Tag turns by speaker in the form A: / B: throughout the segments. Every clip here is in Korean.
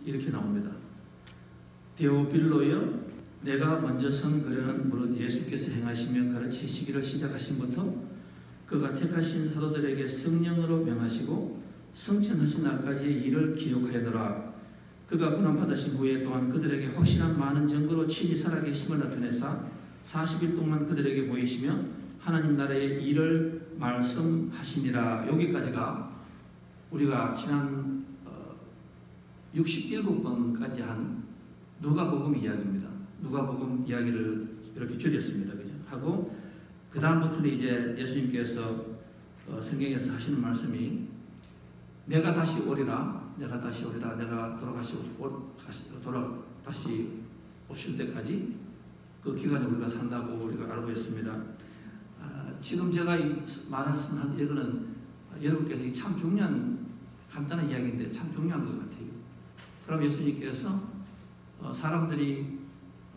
A: 이렇게 나옵니다. 데오빌로여, 내가 먼저 선그려는 무릇 예수께서 행하시며 가르치시기를 시작하신부터 그가 택하신 사도들에게 성령으로 명하시고 성천하신 날까지의 일을 기억하여노라. 그가 고난받으신 후에 또한 그들에게 확실한 많은 증거로 친히 살아계심을 나타내사 40일 동안 그들에게 보이시며 하나님 나라의 일을 말씀하시니라. 여기까지가 우리가 지난 67번까지 한 누가복음 이야기입니다. 누가복음 이야기를 이렇게 줄였습니다. 그죠? 하고 그 다음부터는 이제 예수님께서 성경에서 하시는 말씀이 내가 다시 오리라, 내가 다시 오리라, 내가 다시 오실 때까지 그 기간에 우리가 산다고 우리가 알고 있습니다. 지금 제가 말씀한 이거는 여러분께서 참 중요한 간단한 이야기인데 참 중요한 것 같아요. 그럼 예수님께서 사람들이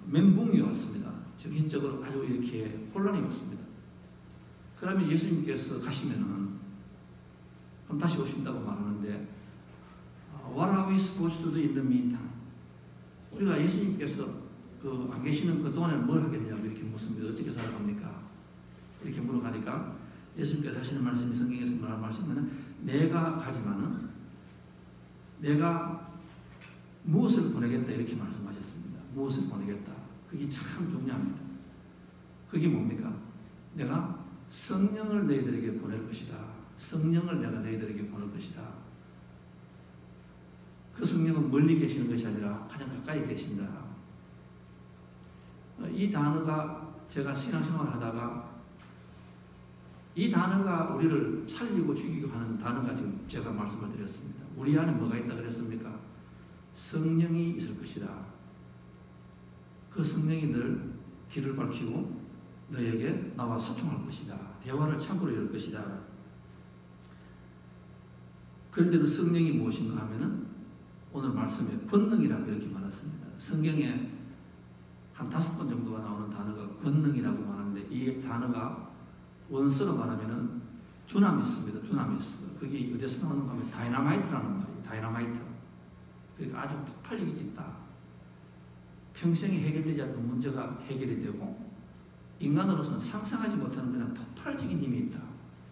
A: 멘붕이 왔습니다. 정신적으로 아주 이렇게 혼란이 왔습니다. 그러면 예수님께서 가시면은 그럼 다시 오신다고 말하는데 What are we supposed to do in the meantime? 우리가 예수님께서 안 계시는 그 동안에 뭘 하겠냐고 이렇게 묻습니다. 어떻게 살아갑니까? 이렇게 물어가니까 예수님께서 하시는 말씀이 성경에서 말하는 말씀은 내가 가지만은 내가 무엇을 보내겠다 이렇게 말씀하셨습니다. 무엇을 보내겠다. 그게 참 중요합니다. 그게 뭡니까? 내가 성령을 너희들에게 보낼 것이다. 성령을 내가 너희들에게 보낼 것이다. 그 성령은 멀리 계시는 것이 아니라 가장 가까이 계신다. 이 단어가 제가 신앙생활을 하다가 이 단어가 우리를 살리고 죽이고 하는 단어가 지금 제가 말씀을 드렸습니다. 우리 안에 뭐가 있다 그랬습니까? 성령이 있을 것이다. 그 성령이 늘 길을 밝히고 너에게 나와 소통할 것이다. 대화를 참고로 열 것이다. 그런데 그 성령이 무엇인가 하면은 오늘 말씀에 권능이라고 이렇게 말했습니다. 성경에 한 5번 정도가 나오는 단어가 권능이라고 말하는데 이 단어가 원서로 말하면은 두나미스입니다. 두나미스. 그게 어디서 나오는가 하면 다이너마이트라는 말이에요. 다이너마이트. 그러니까 아주 폭발력이 있다. 평생에 해결되지 않던 문제가 해결이 되고 인간으로서는 상상하지 못하는 그냥 폭발적인 힘이 있다.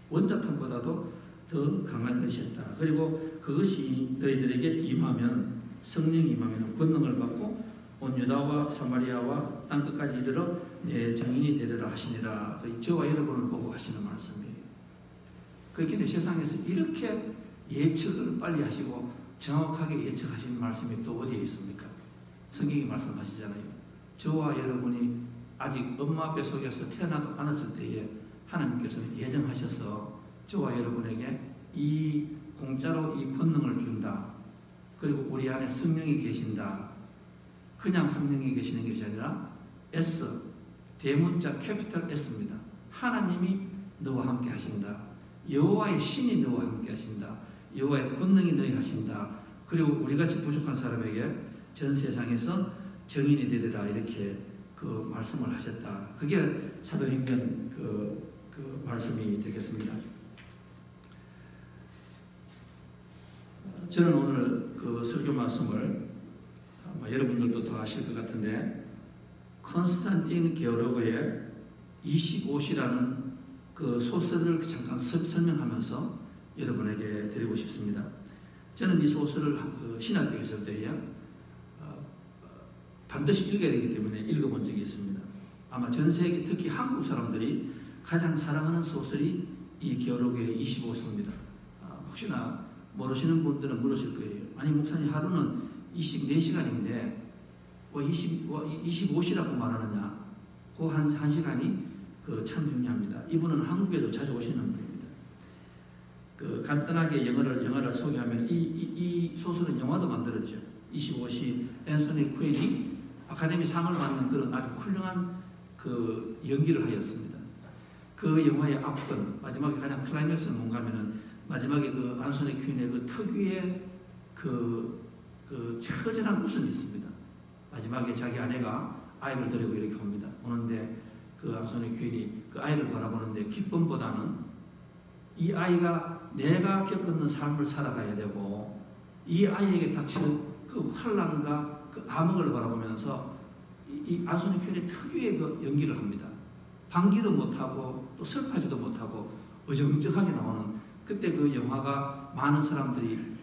A: 원자탄보다도 더 강한 것이 있다. 그리고 그것이 너희들에게 임하면 성령이 임하면 권능을 받고 온 유다와 사마리아와 땅끝까지 이르러 내 증인이 되리라 하시니라. 저와 여러분을 보고 하시는 말씀이에요. 그렇기 세상에서 이렇게 예측을 빨리 하시고 정확하게 예측하시는 말씀이 또 어디에 있습니까? 성경이 말씀하시잖아요. 저와 여러분이 아직 엄마 뱃속에서 태어나도 않았을 때에 하나님께서는 예정하셔서 저와 여러분에게 이 공짜로 이 권능을 준다. 그리고 우리 안에 성령이 계신다. 그냥 성령이 계시는 것이 아니라 S, 대문자 캐피탈 S입니다. 하나님이 너와 함께 하신다. 여호와의 신이 너와 함께 하신다. 여호와의 권능이 너희 하신다. 그리고 우리같이 부족한 사람에게 전 세상에서 정인이 되리라 이렇게 그 말씀을 하셨다. 그게 사도행전 그 말씀이 되겠습니다. 저는 오늘 그 설교 말씀을 아마 여러분들도 더 아실 것 같은데 콘스탄틴 게오르고의 25시라는 그 소설을 잠깐 설명하면서 여러분에게 드리고 싶습니다. 저는 이 소설을 신학교에 있을 때에 반드시 읽어야 되기 때문에 읽어본 적이 있습니다. 아마 전 세계 특히 한국 사람들이 가장 사랑하는 소설이 이 게오르고의 25시입니다. 혹시나 모르시는 분들은 물으실 거예요. 아니 목사님 하루는 24시간인데 왜 25시라고 말하느냐. 그 한 시간이 참 중요합니다. 이분은 한국에도 자주 오시는 분입니다. 간단하게 영화를 소개하면 이 소설은 영화도 만들었죠. 25시 앤서니 퀸이 아카데미 상을 받는 그런 아주 훌륭한 그 연기를 하였습니다. 그 영화의 앞건 마지막에 가장 클라이맥스는 뭔가 하면은 마지막에 그 앤서니 퀸의 그 특유의 그 처절한 웃음이 있습니다. 마지막에 자기 아내가 아이를 데리고 이렇게 옵니다. 오는데 그 앤서니 퀸이 그 아이를 바라보는데 기쁨보다는 이 아이가 내가 겪는 삶을 살아가야 되고 이 아이에게 닥칠 그 환란과 그 암흑을 바라보면서 이 안소니 큐리 특유의 그 연기를 합니다. 방기도 못하고 또 슬퍼하지도 못하고 어정쩡하게 나오는, 그때 그 영화가 많은 사람들이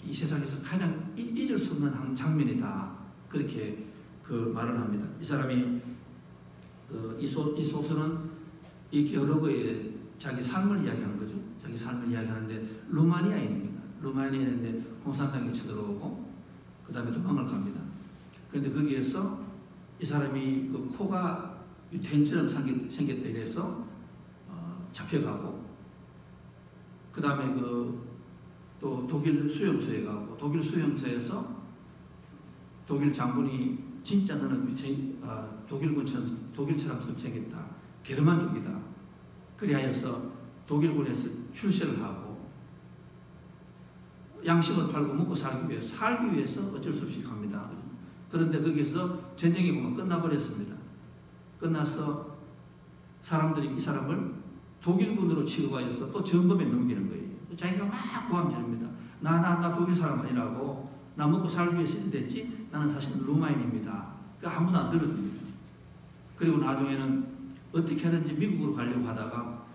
A: 이 세상에서 가장 잊을 수 없는 한 장면이다, 그렇게 그 말을 합니다. 이 사람이 이 소설은 이 게오르그의 자기 삶을 이야기하는 거죠. 자기 삶을 이야기하는데 루마니아인입니다. 루마니아인인데 공산당이 쳐들어오고 그 다음에 도망을 갑니다. 그런데 거기에서 이 사람이 그 코가 유태인처럼 생겼다 이래서 잡혀가고, 그 다음에 또 독일 수용소에 가고, 독일 수용소에서 독일 장군이 진짜 너는 독일처럼 생겼다, 게르만족이다, 그리하여서 독일군에서 출세를 하고 양식을 팔고 먹고 살기 위해서 어쩔 수 없이 갑니다. 그런데 거기서 전쟁이 보면 끝나버렸습니다. 끝나서 사람들이 이 사람을 독일군으로 취급하여서 또 전범에 넘기는 거예요. 자기가 막 고함지릅니다. 나 독일 사람 아니라고, 나 먹고 살기 위해서 됐지, 나는 사실 루마인입니다. 그러니까 아무도 안 들어줍니다. 그리고 나중에는 어떻게 하든지 미국으로 가려고 하다가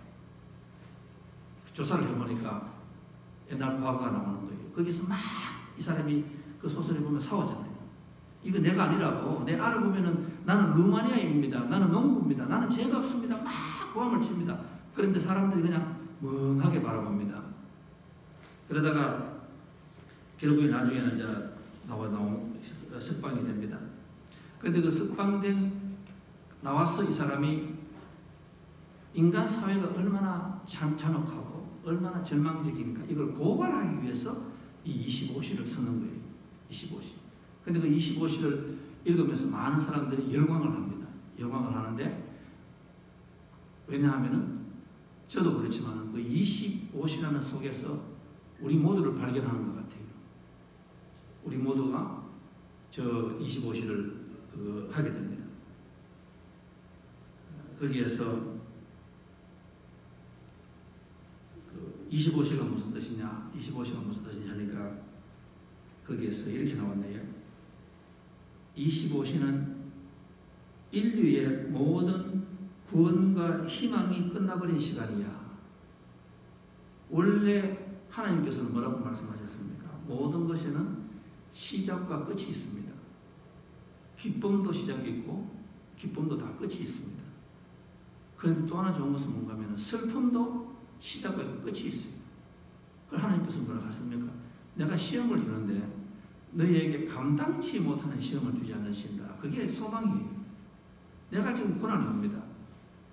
A: 조사를 해보니까 옛날 과거가 나오는 거예요. 거기서 막 이 사람이 그 소설에 보면 싸우잖아요. 이거 내가 아니라고, 내 알아보면은 나는 루마니아인입니다, 나는 농부입니다, 나는 죄가 없습니다, 막 고함을 칩니다. 그런데 사람들이 그냥 멍하게 바라봅니다. 그러다가 결국에 나중에는 이제 석방이 됩니다. 그런데 그 나와서 이 사람이 인간 사회가 얼마나 잔혹하고 얼마나 절망적인가, 이걸 고발하기 위해서 이 25시를 쓰는 거예요. 25시. 근데 그 25시를 읽으면서 많은 사람들이 열광을 합니다. 열광을 하는데, 왜냐하면은 저도 그렇지만 그 25시라는 속에서 우리 모두를 발견하는 것 같아요. 우리 모두가 저 25시를 하게 됩니다. 거기에서 25시가 무슨 뜻이냐, 25시가 무슨 뜻이냐 하니까 거기에서 이렇게 나왔네요. 25시는 인류의 모든 구원과 희망이 끝나버린 시간이야. 원래 하나님께서는 뭐라고 말씀하셨습니까? 모든 것에는 시작과 끝이 있습니다. 기쁨도 시작이 있고 기쁨도 다 끝이 있습니다. 그런데 또 하나 좋은 것은 뭔가 하면 슬픔도 시작과 끝이 있어요. 그걸 하나님께서 뭐라고 하십니까? 내가 시험을 주는데 너희에게 감당치 못하는 시험을 주지 않으신다. 그게 소망이에요. 내가 지금 고난이 옵니다.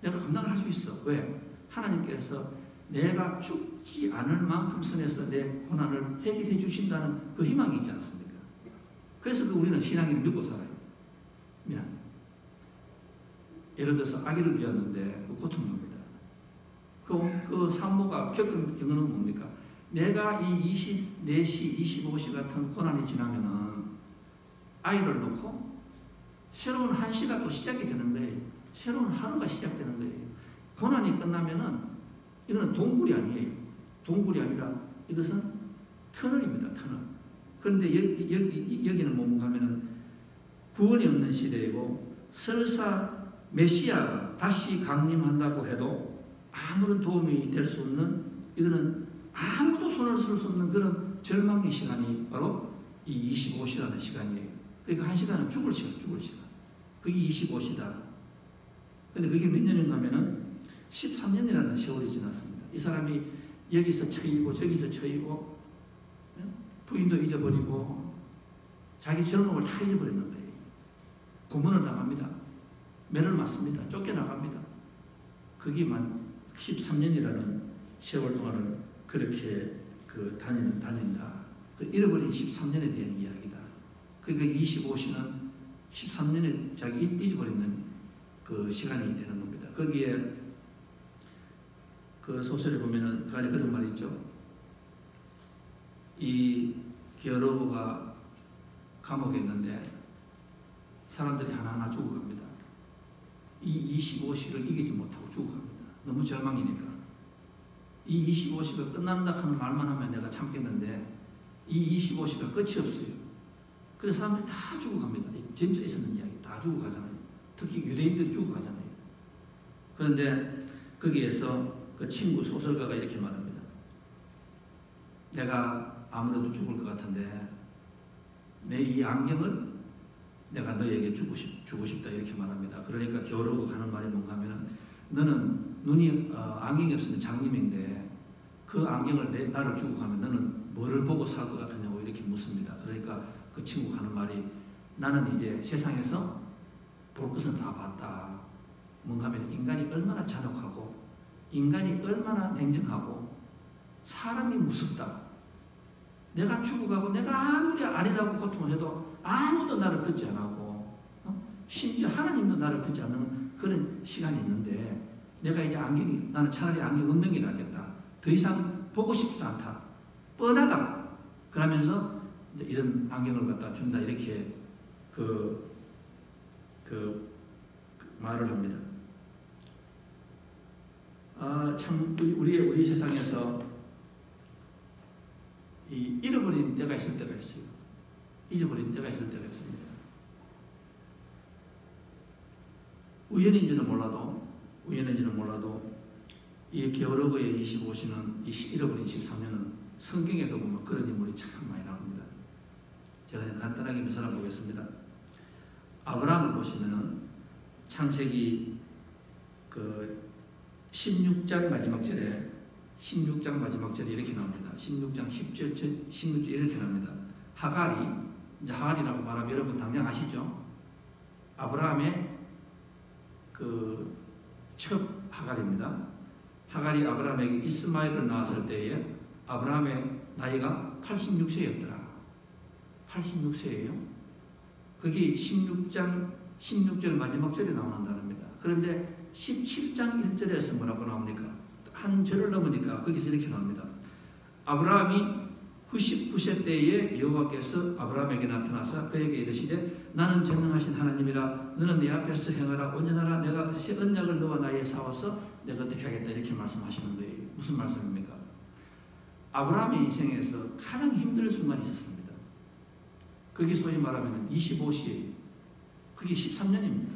A: 내가 감당을 할 수 있어. 왜? 하나님께서 내가 죽지 않을 만큼 선에서 내 고난을 해결해 주신다는 그 희망이 있지 않습니까? 그래서 우리는 신앙을 믿고 살아요. 예를 들어서 아기를 비웠는데 고통입니다. 그 산모가 겪는 경우는 뭡니까? 내가 이 24시, 25시 같은 고난이 지나면은 아이를 놓고 새로운 한 시가 또 시작이 되는 거예요. 새로운 하루가 시작되는 거예요. 고난이 끝나면은 이거는 동굴이 아니에요. 동굴이 아니라 이것은 터널입니다. 터널. 그런데 여기는 뭔가 하면은 구원이 없는 시대이고, 설사 메시아가 다시 강림한다고 해도 아무런 도움이 될 수 없는, 이거는 아무도 손을 쓸 수 없는 그런 절망의 시간이 바로 이 25시라는 시간이에요. 그러니까 한 시간은 죽을 시간. 그게 25시다. 근데 그게 몇 년인가 하면은 13년이라는 세월이 지났습니다. 이 사람이 여기서 처이고 저기서 처이고 부인도 잊어버리고 자기 젊음을 다 잊어버리는 거예요. 고문을 당합니다. 매를 맞습니다. 쫓겨나갑니다. 거기만 13년이라는 세월 동안을 그렇게 다닌다. 잃어버린 13년에 대한 이야기다. 그러니까 25시는 13년에 자기 잊어버리는 그 시간이 되는 겁니다. 거기에 그 소설에 보면은 그 안에 그런 말이 있죠. 이 게오르그가 감옥에 있는데 사람들이 하나하나 죽어갑니다. 이 25시를 이기지 못하고 죽어갑니다. 너무 절망이니까. 이 25시가 끝난다 하는 말만 하면 내가 참겠는데 이 25시가 끝이 없어요. 그래서 사람들이 다 죽어갑니다. 진짜 있었는 이야기 다 죽어가잖아요. 특히 유대인들이 죽어가잖아요. 그런데 거기에서 그 친구 소설가가 이렇게 말합니다. 내가 아무래도 죽을 것 같은데 내 이 안경을 내가 너에게 주고 싶다 이렇게 말합니다. 그러니까 겨루고 하는 말이 뭔가 하면은 너는 눈이 안경이 없으면 장님인데 그 안경을 나를 주고 가면 너는 뭐를 보고 살 것 같으냐고 이렇게 묻습니다. 그러니까 그 친구가 하는 말이 나는 이제 세상에서 볼 것은 다 봤다. 뭔가 하면 인간이 얼마나 잔혹하고 인간이 얼마나 냉정하고 사람이 무섭다. 내가 죽어가고 내가 아무리 아니라고 고통을 해도 아무도 나를 듣지 않고 심지어 하나님도 나를 듣지 않는 그런 시간이 있는데 내가 이제 나는 차라리 안경이 없는 게 낫겠다. 더 이상 보고 싶지도 않다. 뻔하다. 그러면서 이제 이런 안경을 갖다 준다. 이렇게 그 말을 합니다. 참 우리 세상에서 잃어버린 때가 있을 때가 있어요. 잊어버린 때가 있을 때가 있습니다. 우연인지는 몰라도 이 게오르고의 25시는 이 잃어버린 13년은 성경에도 보면 그런 인물이 참 많이 나옵니다. 제가 간단하게 묘사를 보겠습니다. 아브라함을 보시면은 창세기 16장 마지막 절에 16장 마지막 절에 이렇게 나옵니다. 16장 10절, 16절 이렇게 나옵니다. 하갈이라고 말하면 여러분 당장 아시죠? 아브라함의 첫 하갈입니다. 하갈이 아브라함에게 이스마엘을 낳았을 때에 아브라함의 나이가 86세였더라. 86세예요. 그게 16장 16절 마지막 절에 나오는 단어입니다. 그런데 17장 1절에서 뭐라고 나옵니까? 한 절을 넘으니까 거기서 이렇게 나옵니다. 아브라함이 99세 때에 여호와께서 아브라함에게 나타나사 그에게 이르시되 나는 전능하신 하나님이라 너는 내 앞에서 행하라 온전하라 내가 새 언약을 너와 나에게 사와서 내가 어떻게 하겠다 이렇게 말씀하시는 거예요. 무슨 말씀입니까? 아브라함의 인생에서 가장 힘든 순간이 있었습니다. 그게 소위 말하면 25시예요. 그게 13년입니다.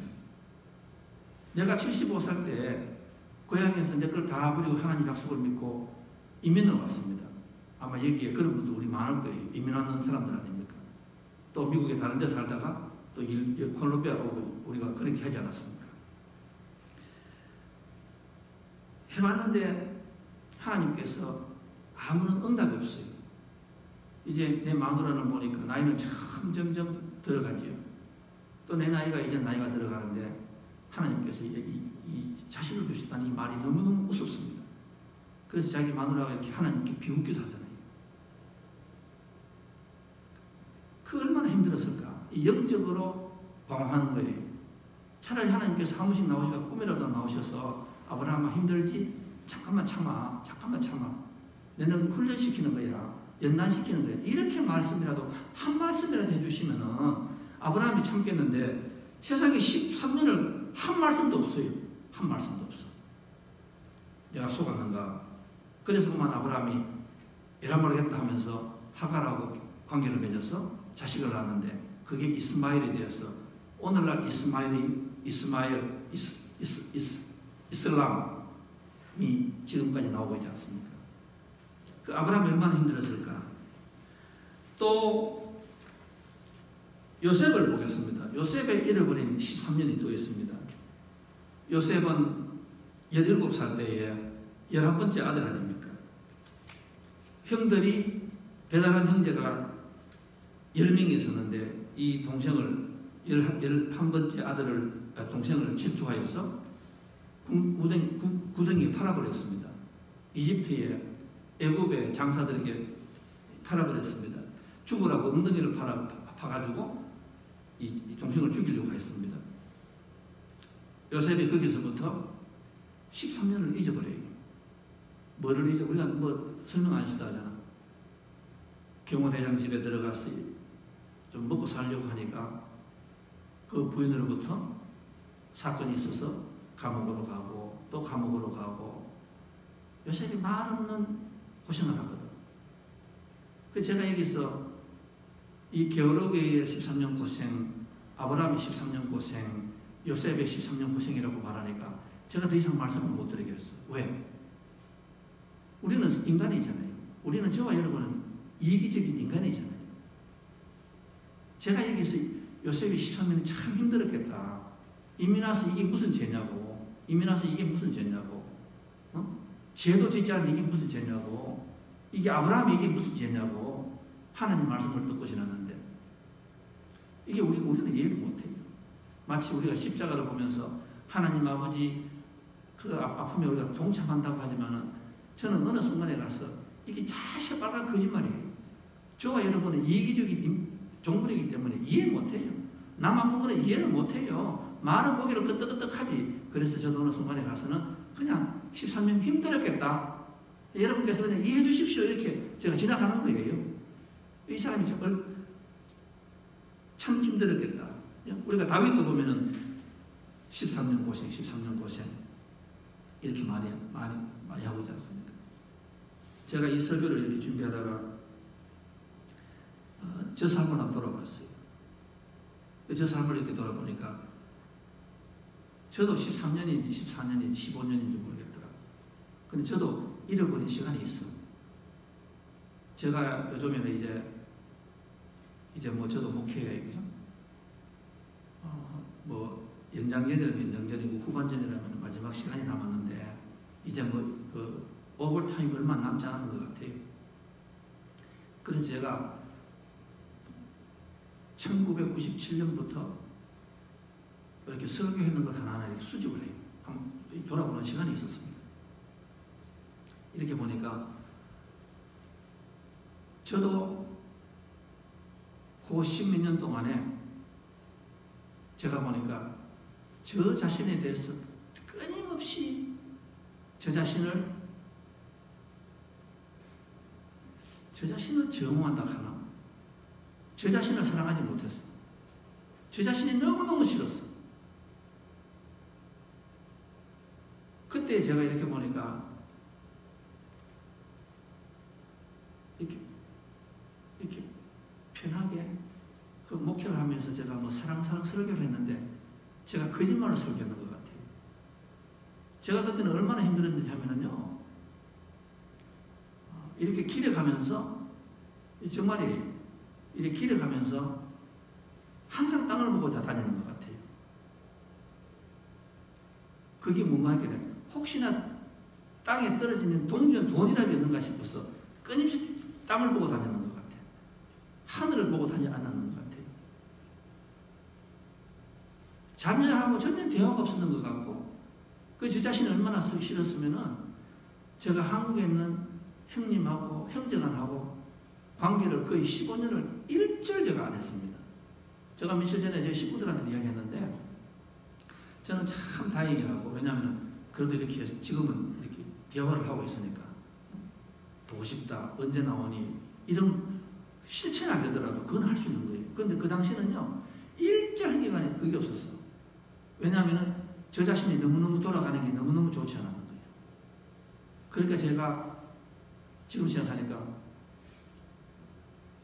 A: 내가 75살 때 고향에서 내 걸 다 버리고 하나님 약속을 믿고 이민을 왔습니다. 아마 여기에 그런 분도 우리 많을 거예요. 이민하는 사람들 아닙니까? 또 미국에 다른 데 살다가 또 콜롬비아 오고 우리가 그렇게 하지 않았습니까? 해봤는데 하나님께서 아무런 응답이 없어요. 이제 내 마누라는 보니까 나이는 점점 들어가지요. 또 내 나이가 이제 나이가 들어가는데 하나님께서 이 자식을 주셨다는 이 말이 너무너무 우습습니다. 그래서 자기 마누라가 이렇게 하나님께 비웃기도 하잖아요. 그 얼마나 힘들었을까? 영적으로 방황하는 거예요. 차라리 하나님께서 사무실 나오시고 꿈이라도 나오셔서 아브라함아 힘들지? 잠깐만 참아. 너는 훈련시키는 거야. 연단시키는 거야. 이렇게 말씀이라도 한 말씀이라도 해주시면은 아브라함이 참겠는데 세상에 13년을 한 말씀도 없어요. 한 말씀도 없어. 내가 속았는가? 그래서 그만 아브라함이 에라 모르겠다 하면서 하갈하고 관계를 맺어서 자식을 낳았는데 그게 이스마엘이 되어서 오늘날 이슬람이 지금까지 나오고 있지 않습니까? 그 아브라함이 얼마나 힘들었을까? 또 요셉을 보겠습니다. 요셉의 잃어버린 13년이 또 있습니다. 요셉은 17살 때에 11번째 아들 아닙니까? 형들이 배달한 형제가 10명이 있었는데 이 동생을 11번째 동생을 질투하여서 구덩이에 팔아버렸습니다. 이집트의 애굽의 장사들에게 팔아버렸습니다. 죽으라고 엉덩이를 파가지고 이 동생을 죽이려고 했습니다. 요셉이 거기서부터 13년을 잊어버려요. 뭐를 잊어? 우리가 뭐 설명 안 쉬다 하잖아. 경호대장 집에 들어가서 좀 먹고 살려고 하니까 그 부인으로부터 사건이 있어서 감옥으로 가고 또 감옥으로 가고 요셉이 말 없는 고생을 하거든. 그래서 제가 여기서 이 게오르기의 13년 고생, 아브라함의 13년 고생, 요셉의 13년 고생이라고 말하니까 제가 더 이상 말씀을 못 드리겠어요. 왜? 우리는 인간이잖아요. 우리는 저와 여러분은 이기적인 인간이잖아요. 제가 여기서 요셉이 13년이 참 힘들었겠다. 이민 와서 이게 무슨 죄냐고. 이민 와서 이게 무슨 죄냐고. 죄도 짓지 않는 이게 무슨 죄냐고. 이게 아브라함이 이게 무슨 죄냐고. 하나님 말씀을 듣고 지났는데 이게 우리는 이해를 못해요. 마치 우리가 십자가를 보면서 하나님 아버지 그 아픔에 우리가 동참한다고 하지만은 저는 어느 순간에 가서 이게 자시빨간 거짓말이에요. 저와 여러분은 이기적인 종물이기 때문에 이해 못해요. 남 아픈 거는 이해를 못해요. 많은 고개를 끄덕끄덕하지. 그래서 저도 어느 순간에 가서는 그냥 13년 힘들었겠다. 여러분께서 그냥 이해해 주십시오. 이렇게 제가 지나가는 거예요. 이 사람이 참 힘들었겠다. 우리가 다윗도 보면은 13년 고생, 13년 고생 이렇게 많이 하고 있지 않습니까? 제가 이 설교를 이렇게 준비하다가 저 삶을 한번 돌아봤어요. 저 삶을 이렇게 돌아보니까 저도 13년인지 14년인지 15년인지 모르겠더라고요. 근데 저도 잃어버린 시간이 있어. 제가 요즘에는 이제 뭐 저도 목회에 그죠? 뭐 연장전이라면 연장전이고 후반전이라면 마지막 시간이 남았는데 이제 뭐 그 오버타임 얼마 남지 않은 것 같아요. 그래서 제가 1997년부터 이렇게 설교했는 걸 하나하나 이렇게 수집을 해요. 한번 돌아보는 시간이 있었습니다. 이렇게 보니까 저도 그 십몇 년 동안에 제가 보니까 저 자신에 대해서 끊임없이 저 자신을 증오한다 하나? 저 자신을 사랑하지 못했어. 저 자신이 너무너무 싫었어. 그때 제가 이렇게 보니까 이렇게 편하게 그 목회를 하면서 제가 뭐 사랑 설교를 했는데 제가 거짓말로 설교했는 것 같아요. 제가 그때는 얼마나 힘들었는지 하면은요, 이렇게 길에 가면서 정말이 이렇게 길에 가면서 항상 땅을 보고 다 다니는 것 같아요. 그게 뭔가 하길래 혹시나 땅에 떨어지는 돈이라도 있는가 싶어서 끊임없이 땅을 보고 다니는 것 같아요. 하늘을 보고 다니지 않았는 것 같아요. 자녀하고 전혀 대화가 없었는 것 같고, 저 자신이 얼마나 쓰기 싫었으면은 제가 한국에 있는 형님하고 형제간하고 관계를 거의 15년을 일절 제가 안 했습니다. 제가 며칠 전에 제 식구들한테 이야기했는데 저는 참 다행이라고. 왜냐하면 그래도 이렇게 지금은 이렇게 대화를 하고 있으니까 보고 싶다, 언제 나오니 이런 실체는 안 되더라도 그건 할 수 있는 거예요. 그런데 그 당시는요 일절 한 기간이 그게 없었어. 왜냐하면 저 자신이 너무너무 돌아가는 게 너무너무 좋지 않았는 거예요. 그러니까 제가 지금 생각하니까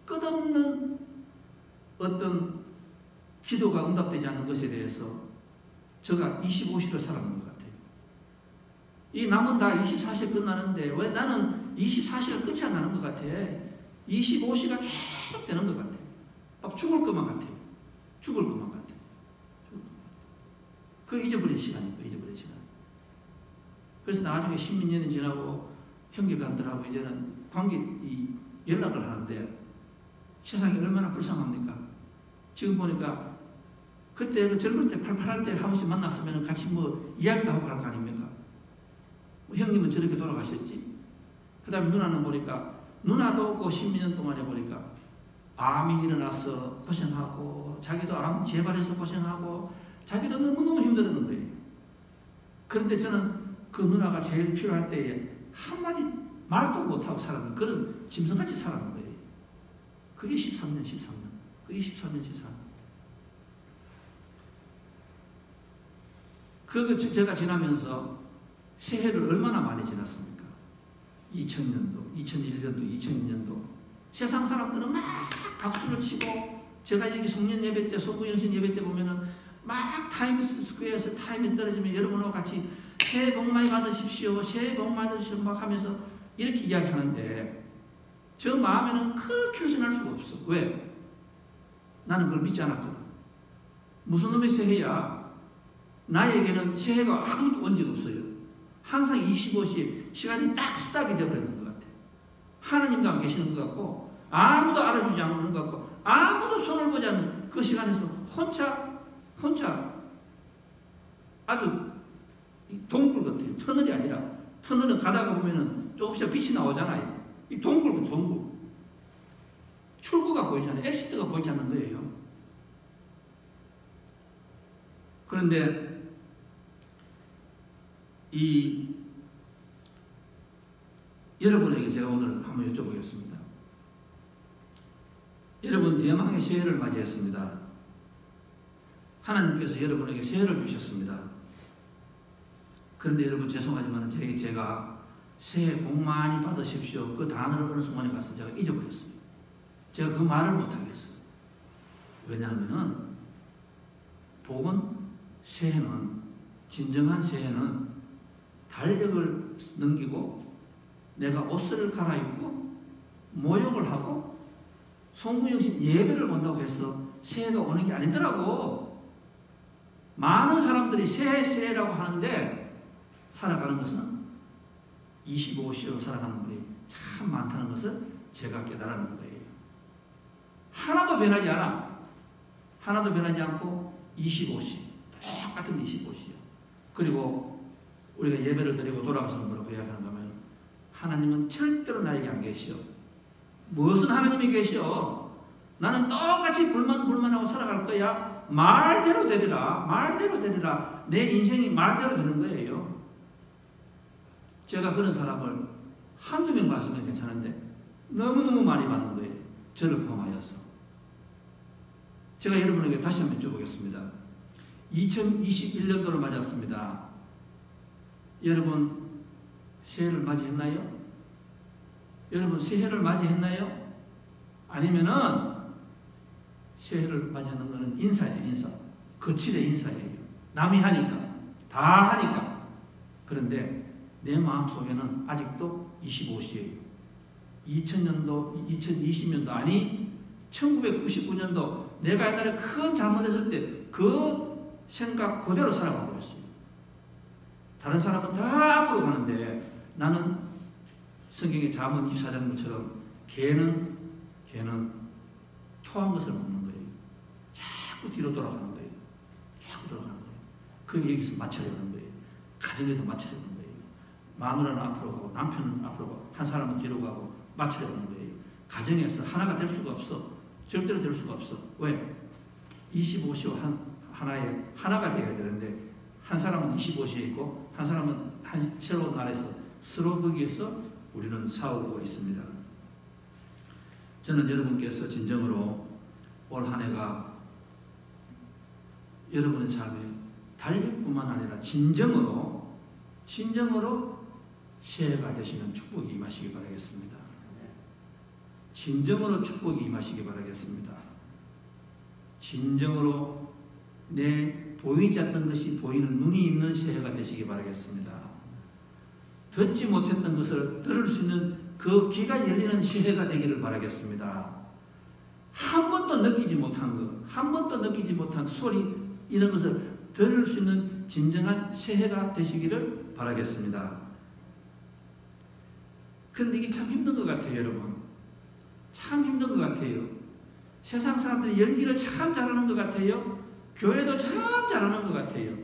A: 끝없는 어떤 기도가 응답되지 않는 것에 대해서 제가 25시를 살아가는 것 같아요. 이 남은 다 24시에 끝나는데 왜 나는 24시가 끝이 안 나는 것 같아. 25시가 계속 되는 것 같아. 막 죽을 것만 같아요. 죽을 것만 같아. 그 잊어버린 시간이고, 잊어버린 시간. 그래서 나중에 10몇 년이 지나고 형제간들하고 이제는 연락을 하는데 세상이 얼마나 불쌍합니까? 지금 보니까 그때 그 젊을 때 팔팔할 때 한 번씩 만났으면 같이 뭐 이야기도 하고 갈 거 아닙니까? 뭐 형님은 저렇게 돌아가셨지. 그 다음에 누나는 보니까 누나도 그 10몇 년 동안에 보니까 암이 일어나서 고생하고 자기도 암 재발해서 고생하고 자기도 너무너무 힘들었는 거예요. 그런데 저는 그 누나가 제일 필요할 때에 한마디 말도 못하고 살았는 그런 짐승같이 살았는 거예요. 그게 13년. 그게 13년. 그거 제가 지나면서 새해를 얼마나 많이 지났습니까? 2000년도, 2001년도, 2002년도 세상 사람들은 막 박수를 치고, 제가 여기 송년 예배 때, 소구영신 예배 때 보면은 막 타임스 스퀘어에서 타임이 떨어지면 여러분하고 같이 새해 복 많이 받으십시오, 새해 복 많이 받으십시오 막 하면서 이렇게 이야기하는데, 저 마음에는 그렇게 허전할 수가 없어. 왜? 나는 그걸 믿지 않았거든. 무슨 놈의 새해야? 나에게는 새해가 아무도 온 적 없어요. 항상 25시에 시간이 딱 스탑이 되어버리는 것 같아. 하나님도 안 계시는 것 같고, 아무도 알아주지 않는 것 같고, 아무도 손을 보지 않는 그 시간에서 혼자 아주 동굴 같아요. 터널이 아니라, 터널은 가다가 보면은 조금씩 빛이 나오잖아요. 이 동굴. 출구가 보이지 않아요. 엑시트가 보이지 않는 거예요. 그런데 여러분에게 제가 오늘 한번 여쭤보겠습니다. 여러분 대망의 새해를 맞이했습니다. 하나님께서 여러분에게 새해를 주셨습니다. 그런데 여러분 죄송하지만 제가 새해 복 많이 받으십시오 그 단어를 어느 순간에 가서 제가 잊어버렸어요. 제가 그 말을 못하겠어요. 왜냐하면은 복은, 새해는, 진정한 새해는 달력을 넘기고 내가 옷을 갈아입고 모욕을 하고 송구영신 예배를 본다고 해서 새해가 오는 게 아니더라고. 많은 사람들이 새해라고 하는데 살아가는 것은 25시로 살아가는 분이 참 많다는 것을 제가 깨달았는 거예요. 하나도 변하지 않아. 하나도 변하지 않고 25시. 똑같은 25시요. 그리고 우리가 예배를 드리고 돌아가서 뭐라고 이야기하는가 하면 하나님은 절대로 나에게 안 계시오. 무엇은 하나님이 계시오. 나는 똑같이 불만하고 살아갈 거야. 말대로 되리라. 내 인생이 말대로 되는 거예요. 제가 그런 사람을 한두 명 봤으면 괜찮은데 너무너무 많이 봤는 거예요. 저를 포함하여서. 제가 여러분에게 다시 한번 여쭤보겠습니다. 2021년도를 맞았습니다. 여러분 새해를 맞이했나요? 여러분 새해를 맞이했나요? 아니면은 새해를 맞이하는 것은 인사예요. 인사. 거칠의 인사예요. 남이 하니까. 다 하니까. 그런데 내 마음속에는 아직도 25시예요. 2000년도, 2020년도 아니 1999년도 내가 옛날에 큰 잘못했을 때 그 생각 그대로 살아가고 있어요. 다른 사람은 다 앞으로 가는데 나는 성경의 잠언 24장처럼 개는 토한 것을 먹는 거예요. 자꾸 뒤로 돌아가는 거예요. 그게 여기서 맞추려는 거예요. 가정에도 맞추려는 거예요. 마누라는 앞으로 가고 남편은 앞으로 가고 한 사람은 뒤로 가고 맞추려는 거예요. 가정에서 하나가 될 수가 없어. 절대로 될 수가 없어. 왜? 25시와 하나가 되어야 되는데 한 사람은 25시에 있고 한 사람은 새로운 나라에서 서로 거기에서 우리는 싸우고 있습니다. 저는 여러분께서 진정으로 올 한 해가 여러분의 삶에 달력뿐만 아니라 진정으로 새해가 되시는 축복이 임하시기 바라겠습니다. 진정으로 축복이 임하시기 바라겠습니다. 진정으로 내 보이지 않는 것이 보이는 눈이 있는 새해가 되시기 바라겠습니다. 듣지 못했던 것을 들을 수 있는 그 귀가 열리는 새해가 되기를 바라겠습니다. 한 번도 느끼지 못한 것, 한 번도 느끼지 못한 소리 이런 것을 들을 수 있는 진정한 새해가 되시기를 바라겠습니다. 그런데 이게 참 힘든 것 같아요, 여러분. 참 힘든 것 같아요. 세상 사람들이 연기를 참 잘하는 것 같아요. 교회도 참 잘하는 것 같아요.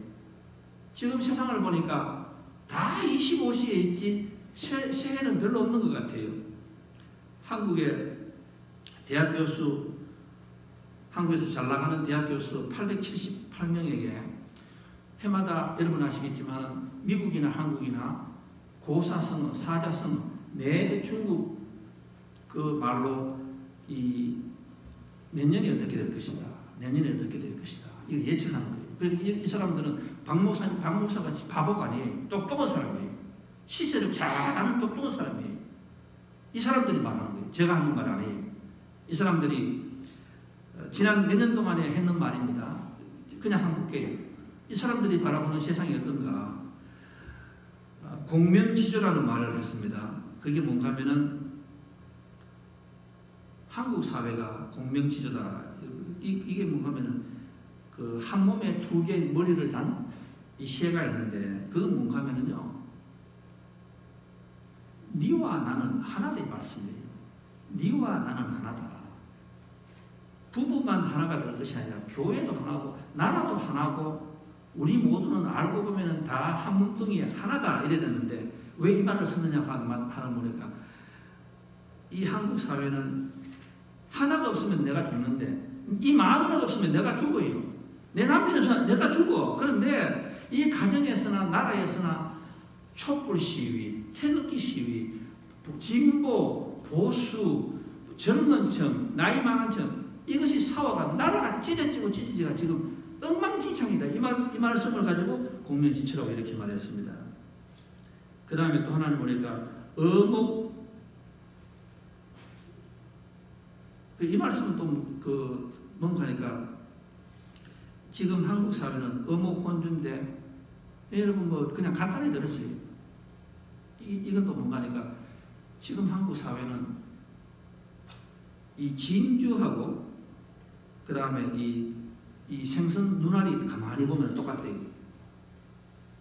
A: 지금 세상을 보니까 다 25시에 있지 새해는 별로 없는 것 같아요. 한국의 대학 교수, 한국에서 잘 나가는 대학 교수 878명에게 해마다 여러분 아시겠지만 미국이나 한국이나 고사성어, 사자성어, 내내 중국 그 말로 내년이 어떻게 될 것이다. 내년에 어떻게 될 것이다. 이거 예측하는 거예요. 그러니까 이 사람들은 박 목사같이 바보가 아니에요. 똑똑한 사람이에요. 시세를 잘 아는 똑똑한 사람이에요. 이 사람들이 말하는 거예요. 제가 하는 말 아니에요. 이 사람들이 지난 몇 년 동안에 했는 말입니다. 그냥 한국계예요. 이 사람들이 바라보는 세상이 어떤가? 공명지주라는 말을 했습니다. 그게 뭔가 하면은 한국 사회가 공명지주다. 이게 뭔가 하면은 그 한 몸에 두 개의 머리를 단 이 시가 있는데 그건 뭔가 하면은요. 니와 나는 하나다 이 말씀이에요. 니와 나는 하나다. 부부만 하나가 될 것이 아니라 교회도 하나고 나라도 하나고 우리 모두는 알고 보면 다 한 몸뚱이 하나다 이래 되는데 왜 이 말을 썼느냐고 하는 거니까 이 한국 사회는 하나가 없으면 내가 죽는데 이 마누라가 없으면 내가 죽어요. 내 남편이 없으면 내가 죽어. 그런데 이 가정에서나 나라에서나 촛불 시위, 태극기 시위, 진보, 보수, 젊은 층, 나이 많은 층 이것이 사화가 나라가 찢어지고 지금 엉망진창이다. 이 말씀을 가지고 공명지주라고 이렇게 말했습니다. 그 다음에 또 하나는 보니까 어목 이 말씀은 또 뭔가 하니까 지금 한국 사회는 어목혼주인데 여러분 뭐 그냥 간단히 들었어요. 이건 또 뭔가 하니까 지금 한국 사회는 이 진주하고 그 다음에 이 생선 눈알이 가만히 보면 똑같대요.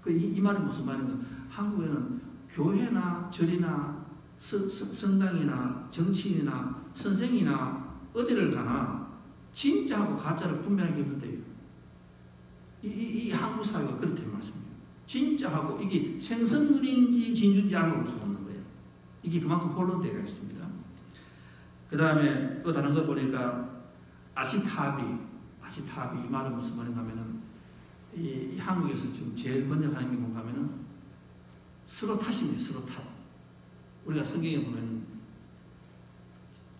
A: 이 말은 무슨 말인가? 한국에는 교회나 절이나 성당이나 정치인이나 선생이나 어디를 가나 진짜하고 가짜를 분별하기 힘들대요. 이 한국 사회가 그렇다는 말씀이에요. 진짜하고 이게 생선눈인지 진주인지 알아볼 수 없는 거예요. 이게 그만큼 혼란되어 있습니다. 그 다음에 또 다른 거 보니까 아시타비 이 말은 무슨 말인가 하면은 이 한국에서 지금 제일 번역하는 게 뭔가 하면은 서로 탓이네요. 서로 탓. 우리가 성경에 보면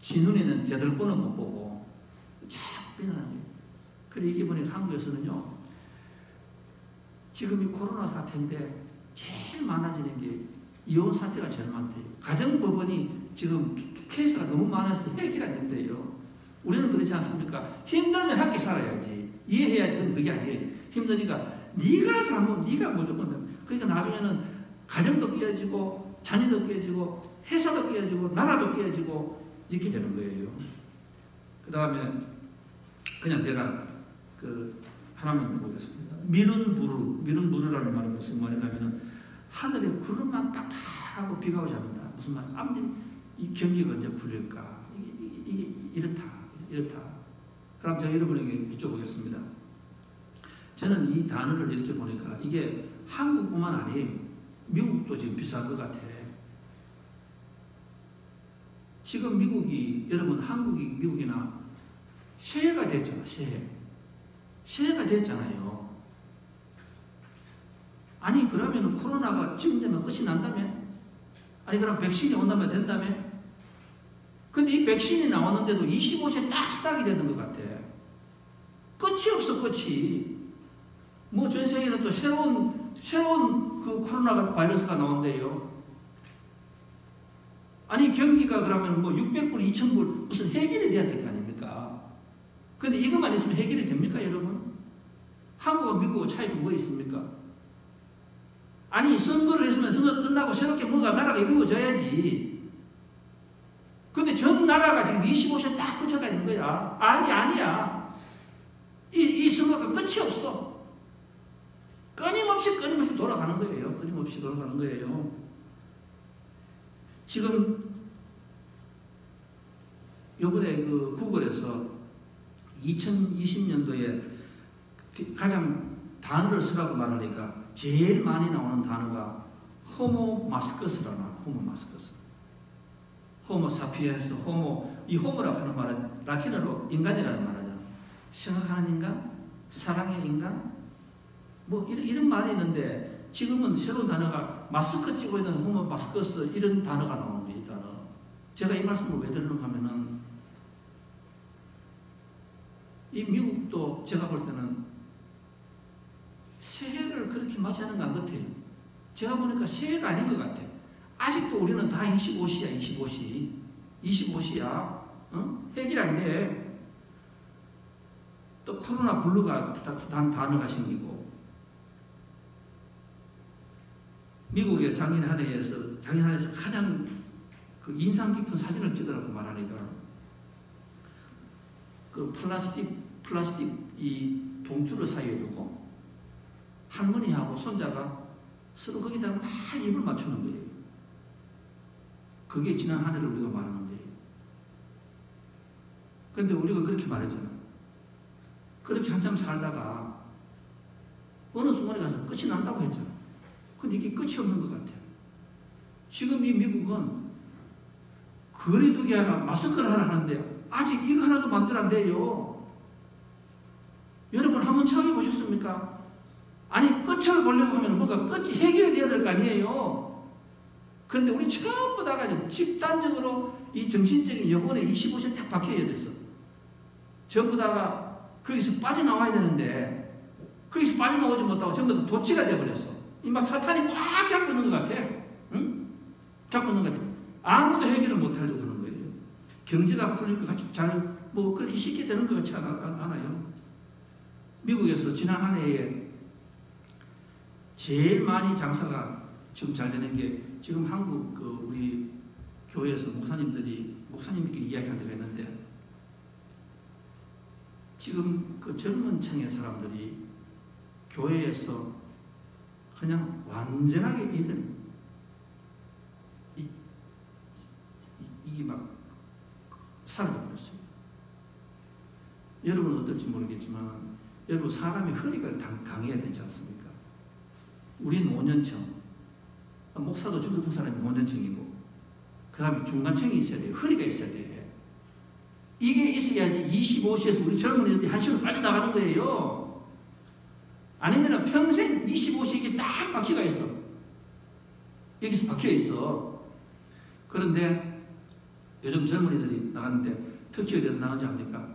A: 지 눈에는 제대로 뻔은 못 보고 자꾸 비난하는 거예요. 그래 이게 보니까 한국에서는요. 지금 이 코로나 사태인데 제일 많아지는 게 이혼 사태가 제일 많대요. 가정법원이 지금 케이스가 너무 많아서 해결이 안 된대요. 우리는 그렇지 않습니까? 힘들면 함께 살아야지. 이해해야지. 그게 아니에요. 힘드니까 네가 무조건 그러니까 나중에는 가정도 깨어지고 자녀도 깨어지고 회사도 깨어지고 나라도 깨어지고 이렇게 되는 거예요. 그 다음에 그냥 제가 하나만 보겠습니다. 미룬 부르라는 말은 무슨 말이냐면은 하늘에 구름만 팍팍하고 비가 오지 않는다. 무슨 말? 아무튼 이 경기가 언제 풀릴까? 이게 이렇다. 그럼 제가 여러분에게 여쭤보겠습니다. 저는 이 단어를 이렇게 보니까 이게 한국뿐만 아니에요. 미국도 지금 비슷한 것 같아. 지금 여러분 한국이 미국이나 새해가 됐잖아. 새해가 됐잖아요. 아니 그러면 코로나가 지금 되면 끝이 난다면? 아니 그럼 백신이 온다면 된다면? 근데 이 백신이 나왔는데도 25세에 딱 스탑이 되는 것 같아. 끝이 없어, 끝이. 뭐 전 세계는 또 새로운 그 코로나 바이러스가 나온대요. 아니 경기가 그러면 뭐 600불, 2000불 무슨 해결이 돼야 될 거 아닙니까? 근데 이것만 있으면 해결이 됩니까, 여러분? 한국과 미국과 차이가 뭐 있습니까? 아니 선거를 했으면 선거 끝나고 새롭게 뭐가 나라가 이루어져야지. 근데 전 나라가 지금 25세 딱 끝쳐가 있는 거야. 아니야. 이 선거가 끝이 없어. 끊임없이 돌아가는 거예요. 끊임없이 돌아가는 거예요. 지금 요번에 그 구글에서 2020년도에 가장 단어를 쓰라고 말하니까 제일 많이 나오는 단어가 호모마스커스라나 호모마스커스. 호모사피엔스, 이 호모라고 하는 말은 라틴어로 인간이라는 말이잖아. 생각하는 인간, 사랑의 인간, 뭐 이런 말이 있는데 지금은 새로운 단어가 마스크 찍고 있는 호모마스커스 이런 단어가 나오는 거예요. 이 단어. 제가 이 말씀을 왜 드리는가 하면은 이 미국도 제가 볼 때는 새해를 그렇게 맞이하는 것 같아요. 제가 보니까 새해가 아닌 것 같아요. 아직도 우리는 다 25시야. 해결이 안 돼. 또 코로나 블루가 단어가 생기고, 미국의 작년 한 해에서 가장 그 인상 깊은 사진을 찍으라고 말하니까, 그 플라스틱 이 봉투를 사이에 두고 할머니하고 손자가 서로 거기다 막 입을 맞추는 거예요. 그게 지난 한 해를 우리가 말하는 거예요. 그런데 우리가 그렇게 말했잖아. 그렇게 한참 살다가 어느 순간에 가서 끝이 난다고 했잖아. 근데 이게 끝이 없는 것 같아요. 지금 이 미국은 거리두기 하나, 마스크를 하나 하는데 아직 이거 하나도 만들 안 돼요. 여러분 한번 생각해 보셨습니까? 아니 끝을 보려고 하면 뭐가 끝이 해결이 되어야 될 거 아니에요. 그런데 우리 전부 다가 집단적으로 이 정신적인 여건에 25세 딱 박혀야 됐어. 전부 다가 거기서 빠져나와야 되는데 거기서 빠져나오지 못하고 전부 다 도치가 되어버렸어. 이 막 사탄이 꽉 잡고 있는 것 같아. 응? 잡고 있는 것 같아. 아무도 해결을 못하려고 하는 거예요. 경제가 풀릴 것 같이 뭐 그렇게 쉽게 되는 것 같지 않아요. 미국에서 지난 한 해에 제일 많이 장사가 지금 잘 되는 게, 지금 한국 우리 교회에서 목사님들끼리 이야기한 데가 있는데, 지금 그 젊은 층의 사람들이 교회에서 그냥 완전하게 이게 막 사라져버렸어요. 여러분은 어떨지 모르겠지만, 여러분 사람이 허리가 강해야 되지 않습니까? 우리는 5년층, 목사도 저 같은 사람이 5년층이고, 그 다음에 중간층이 있어야 돼요. 허리가 있어야 돼요. 이게 있어야지 25세에서 우리 젊은이들이 한시로 빠져나가는 거예요. 아니면 평생 25세 이게 딱 박혀가 있어. 여기서 박혀 있어. 그런데 요즘 젊은이들이 나갔는데 특히 어디서 나가지 않습니까?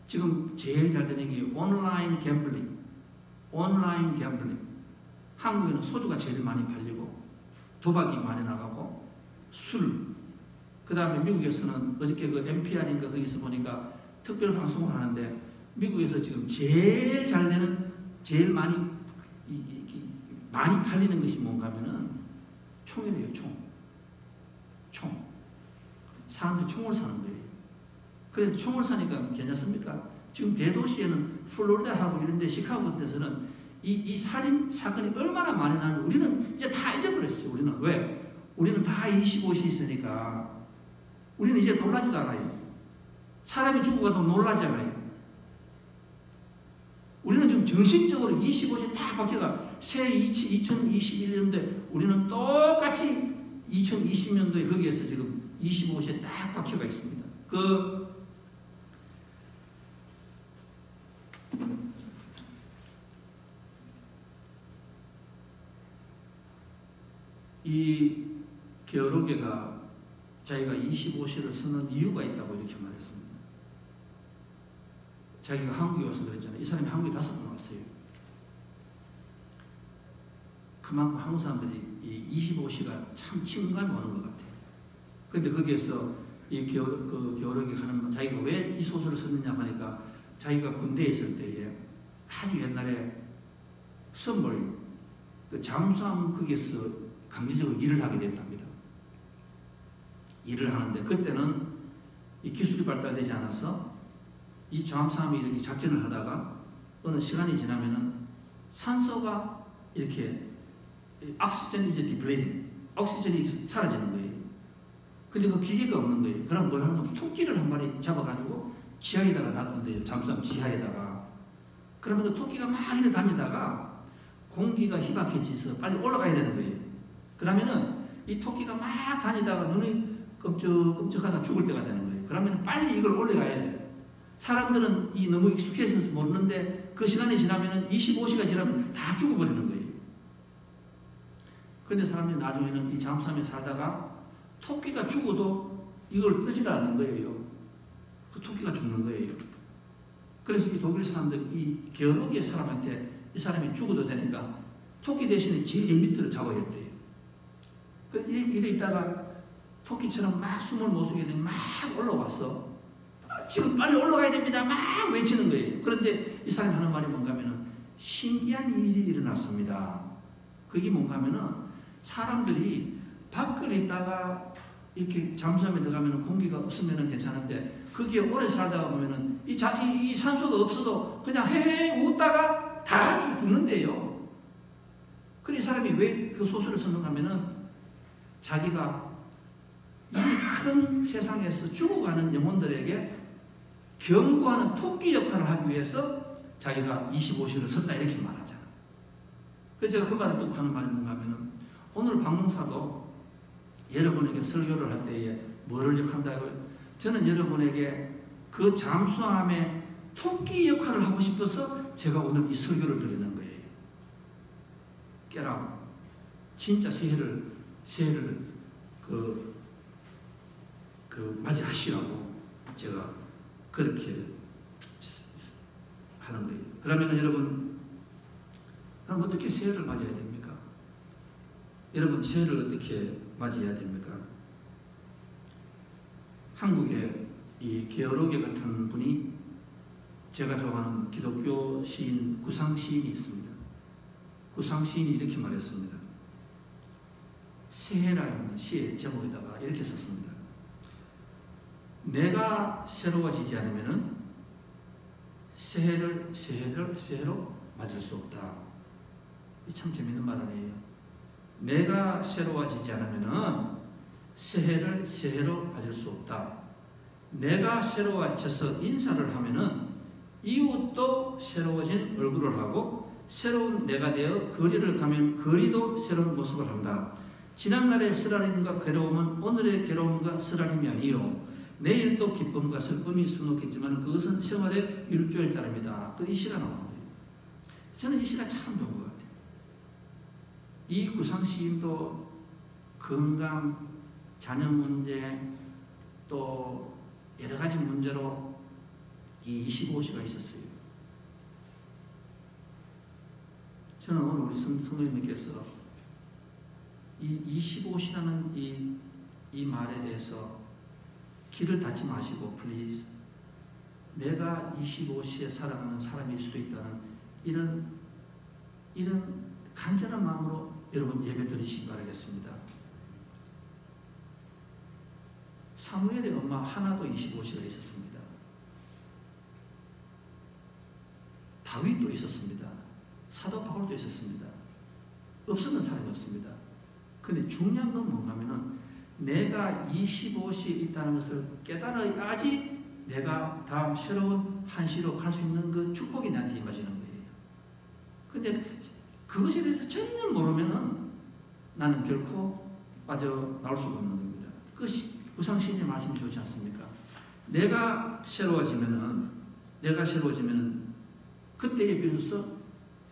A: 지금 제일 잘 되는 게 온라인 갬블링. 한국에는 소주가 제일 많이 팔리고, 도박이 많이 나가고, 술. 그 다음에 미국에서는 어저께 그 NPR인가 거기서 보니까 특별 방송을 하는데, 미국에서 지금 제일 잘 되는, 제일 많이 팔리는 것이 뭔가 하면은 총이래요, 총. 사람들이 총을 사는 거예요. 그런데 총을 사니까 괜찮습니까? 지금 대도시에는 플로리다하고 이런 데, 시카고 같은 데서는 이 살인 사건이 얼마나 많이 나는지 우리는 이제 다 잊어버렸어요. 우리는 왜? 우리는 다 25세 있으니까 우리는 이제 놀라지도 않아요. 사람이 죽어가도 놀라지 않아요. 우리는 지금 정신적으로 25세 다 박혀가, 새 2021년도에 우리는 똑같이 2020년도에 거기에서 지금 25세 딱 박혀가 있습니다. 이 게어로게가 자기가 25세를 쓰는 이유가 있다고 이렇게 말했습니다. 자기가 한국에 와서 그랬잖아요. 이 사람이 한국에 5번 왔어요. 그만큼 한국 사람들이 이 25세가 참 친감이 오는 것 같아요. 그런데 거기에서 이 게어로게 하는, 자기가 왜 이 소설을 썼느냐 하니까, 자기가 군대에 있을 때에 아주 옛날에 선물, 그 잠수함 거기에서 강제적으로 일을 하게 됐답니다. 일을 하는데 그때는 이 기술이 발달되지 않아서 이 잠수함이 이렇게 작전을 하다가 어느 시간이 지나면은 산소가 이렇게 옥시전이 이제 디플레이팅, 옥시전이 사라지는 거예요. 근데 그 기계가 없는 거예요. 그럼 뭘 하는 거면 토끼를 한 마리 잡아가지고 지하에다가 놔둔대요. 잠수함 지하에다가. 그러면 그 토끼가 막 이렇게 다니다가 공기가 희박해져서 빨리 올라가야 되는 거예요. 그러면은 이 토끼가 막 다니다가 눈이 끔찍하다 죽을 때가 되는 거예요. 그러면 빨리 이걸 올라가야 돼요. 사람들은 너무 익숙해서 모르는데 그 시간이 지나면은 25시간 지나면 다 죽어버리는 거예요. 근데 사람들이 나중에는 이 잠수함에 살다가 토끼가 죽어도 이걸 뜨지를 않는 거예요. 그 토끼가 죽는 거예요. 그래서 이 독일 사람들이 이 게어로게 사람한테 이 사람이 죽어도 되니까 토끼 대신에 제일 밑을 잡아야 돼요. 이래 있다가 토끼처럼 막 숨을 못 쉬게 되면 막 올라왔어. 지금 빨리 올라가야 됩니다. 막 외치는 거예요. 그런데 이 사람이 하는 말이 뭔가 하면은 신기한 일이 일어났습니다. 그게 뭔가 하면은 사람들이 밖을 있다가 이렇게 잠수함에 들어가면 공기가 없으면 괜찮은데 거기에 오래 살다가 보면은 이 산소가 없어도 그냥 헤헤 웃다가 다 죽는데요. 그래 이 사람이 왜 그 소설을 썼는가 하면은 자기가 이 큰 세상에서 죽어가는 영혼들에게 경고하는 토끼 역할을 하기 위해서 자기가 25시를 썼다 이렇게 말하잖아. 그래서 제가 그 말을 듣고 하는 말이 뭔가 하면은 오늘 박목사도 여러분에게 설교를 할 때에 뭐를 역한다고요? 저는 여러분에게 그 잠수함의 토끼 역할을 하고 싶어서 제가 오늘 이 설교를 드리는 거예요. 깨라. 진짜 새해를 맞이하시라고 제가 그렇게 하는 거예요. 그러면 여러분, 그럼 어떻게 새해를 맞이해야 됩니까? 여러분, 새해를 어떻게 맞이해야 됩니까? 한국에 이 게으르게 같은 분이 제가 좋아하는 기독교 시인, 구상 시인이 있습니다. 구상 시인이 이렇게 말했습니다. 새해라는 시의 제목에다가 이렇게 썼습니다. 내가 새로워지지 않으면은 새해로 맞을 수 없다. 이 참 재밌는 말 아니에요. 내가 새로워지지 않으면은 새해로 맞을 수 없다. 내가 새로워져서 인사를 하면은 이웃도 새로워진 얼굴을 하고 새로운 내가 되어 거리를 가면 거리도 새로운 모습을 한다. 지난날의 쓰라림과 괴로움은 오늘의 괴로움과 쓰라림이 아니요. 내일도 기쁨과 슬픔이 수놓겠지만 그것은 생활의 율조에 따릅니다. 이 시가 나오는 거예요. 저는 이 시가 참 좋은 것 같아요. 이 구상 시인도 건강, 자녀 문제, 또 여러 가지 문제로 이 25시가 있었어요. 저는 오늘 우리 성도님께서 이 25시라는 이 말에 대해서 길을 닫지 마시고 플리즈 내가 25시에 살아가는 사람일 수도 있다는 이런 간절한 마음으로 여러분 예배 드리시기 바라겠습니다. 사무엘의 엄마 하나도 25시가 있었습니다. 다윗도 있었습니다. 사도 바울도 있었습니다. 없었는 사람이 없습니다. 근데 중요한 건 뭔가 하면은 내가 25시에 있다는 것을 깨달아야지 내가 다음 새로운 한시로 갈 수 있는 그 축복이 나한테 임하시는 거예요. 근데 그것에 대해서 전혀 모르면은 나는 결코 빠져나올 수가 없는 겁니다. 그 구상시인의 말씀이 좋지 않습니까? 내가 새로워지면은 그때에 비로소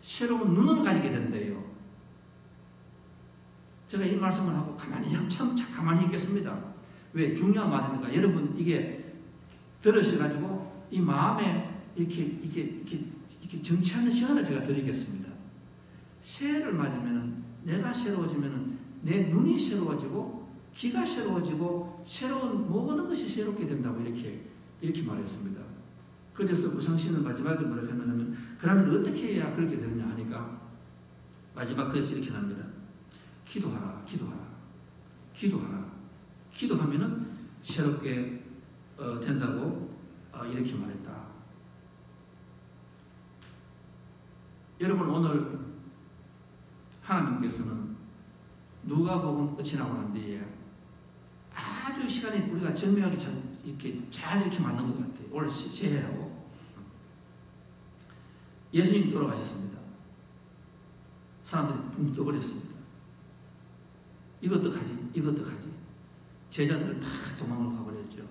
A: 새로운 눈을 가지게 된대요. 제가 이 말씀을 하고 가만히 있겠습니다. 왜? 중요한 말입니까? 여러분, 이게 들으셔가지고 이 마음에 이렇게 정치하는 시간을 제가 드리겠습니다. 새해를 맞으면은 내가 새로워지면은 내 눈이 새로워지고 귀가 새로워지고 새로운 모든 것이 새롭게 된다고 이렇게 말했습니다. 그래서 구상시는 마지막에 뭐라고 했냐면 그러면 어떻게 해야 그렇게 되느냐 하니까 마지막 글에서 이렇게 납니다. 기도하라. 기도하면은 새롭게 된다고 이렇게 말했다. 여러분 오늘 하나님께서는 누가복음 끝이 나고 난 뒤에 아주 시간이 우리가 절묘하게 이렇게 맞는 것 같아요. 올 새해하고 예수님 돌아가셨습니다. 사람들이 붕 떠버렸습니다. 이거 어떡하지? 제자들은 다 도망을 가버렸죠.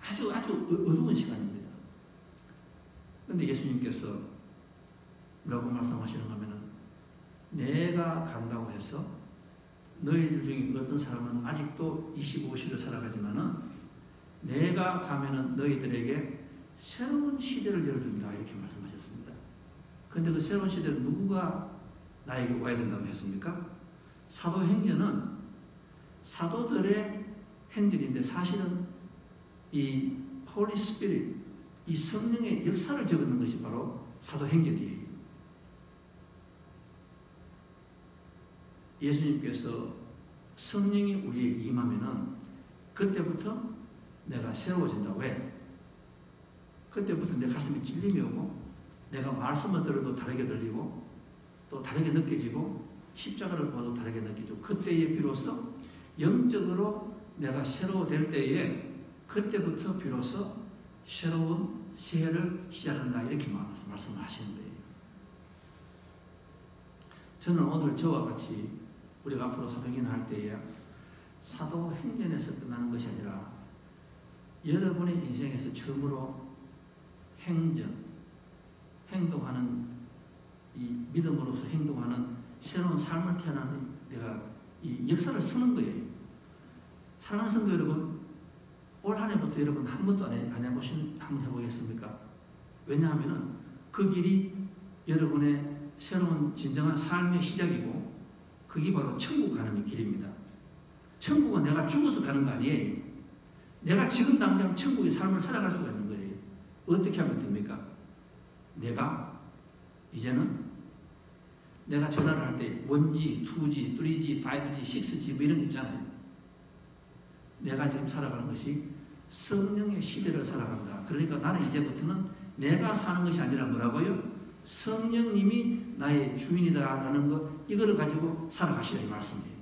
A: 아주 어두운 시간입니다. 그런데 예수님께서 뭐라고 말씀하시는가 하면은 내가 간다고 해서 너희들 중에 어떤 사람은 아직도 25시를 살아가지만은 내가 가면은 너희들에게 새로운 시대를 열어준다 이렇게 말씀하셨습니다. 그런데 그 새로운 시대를 누구가 나에게 와야 된다고 했습니까? 사도행전은 사도들의 행전인데 사실은 이 홀리 스피릿, 이 성령의 역사를 적는 것이 바로 사도행전이에요. 예수님께서 성령이 우리에게 임하면은 그때부터 내가 새로워진다. 왜? 그때부터 내 가슴에 찔림이 오고 내가 말씀을 들어도 다르게 들리고 또 다르게 느껴지고 십자가를 봐도 다르게 느껴지고 그때에 비로소 영적으로 내가 새로워질 때에 그때부터 비로소 새로운 새해를 시작한다. 이렇게 말씀을 하시는 거예요. 저는 오늘 저와 같이 우리가 앞으로 사도행전을 할 때에 사도행전에서 끝나는 것이 아니라 여러분의 인생에서 처음으로 행동하는 이 믿음으로서 행동하는 새로운 삶을 태어나는 내가 이 역사를 쓰는 거예요. 사랑하는 성도 여러분, 올 한 해부터 여러분 한 번도 안 해보신 한번 해보겠습니까? 왜냐하면은 그 길이 여러분의 새로운 진정한 삶의 시작이고 그게 바로 천국 가는 길입니다. 천국은 내가 죽어서 가는 거 아니에요. 내가 지금 당장 천국의 삶을 살아갈 수가 있는 거예요. 어떻게 하면 됩니까? 내가 이제는 내가 전화를 할 때 1G, 2G, 3G, 5G, 6G 뭐 이런 거 있잖아요. 내가 지금 살아가는 것이 성령의 시대를 살아간다. 그러니까 나는 이제부터는 내가 사는 것이 아니라 뭐라고요? 성령님이 나의 주인이다라는 것, 이거를 가지고 살아가시라 이 말씀이에요.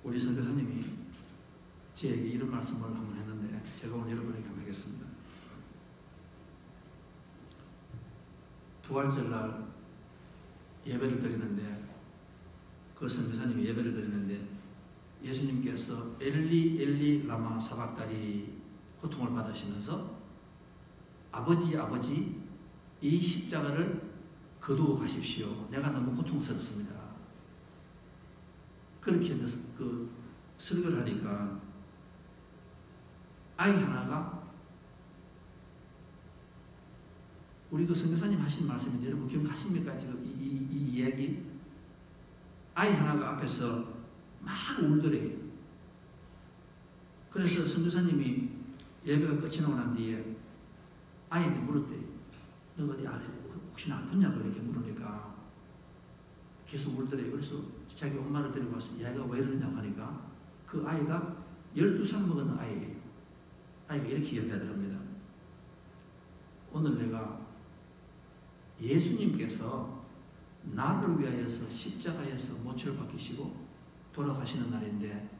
A: 우리 선교사님이 저에게 이런 말씀을 한번 했는데 제가 오늘 여러분에게 한번 하겠습니다. 부활절날 예배를 드리는데 그 선교사님이 예배를 드리는데 예수님께서 엘리 엘리 라마 사박다리 고통을 받으시면서 아버지 아버지 이 십자가를 거두어 가십시오. 내가 너무 고통스럽습니다. 그렇게 그 설교를 하니까 아이 하나가 우리 그 선교사님 하신 말씀인데 여러분 기억하십니까? 지금 이 이야기 아이 하나가 앞에서 막 울더래요. 그래서 선교사님이 예배가 끝이 나고 난 뒤에 아이한테 물었대요. 너 어디 혹시나 아프냐고 이렇게 물으니까 계속 울더래요. 그래서 자기 엄마를 데리고 와서 얘가 왜 이러냐고 하니까 그 아이가 12살 먹은 아이예요. 아이가 이렇게 이야기하더랍니다. 오늘 내가 예수님께서 나를 위하여서 십자가에서 모처를 박히시고 돌아가시는 날인데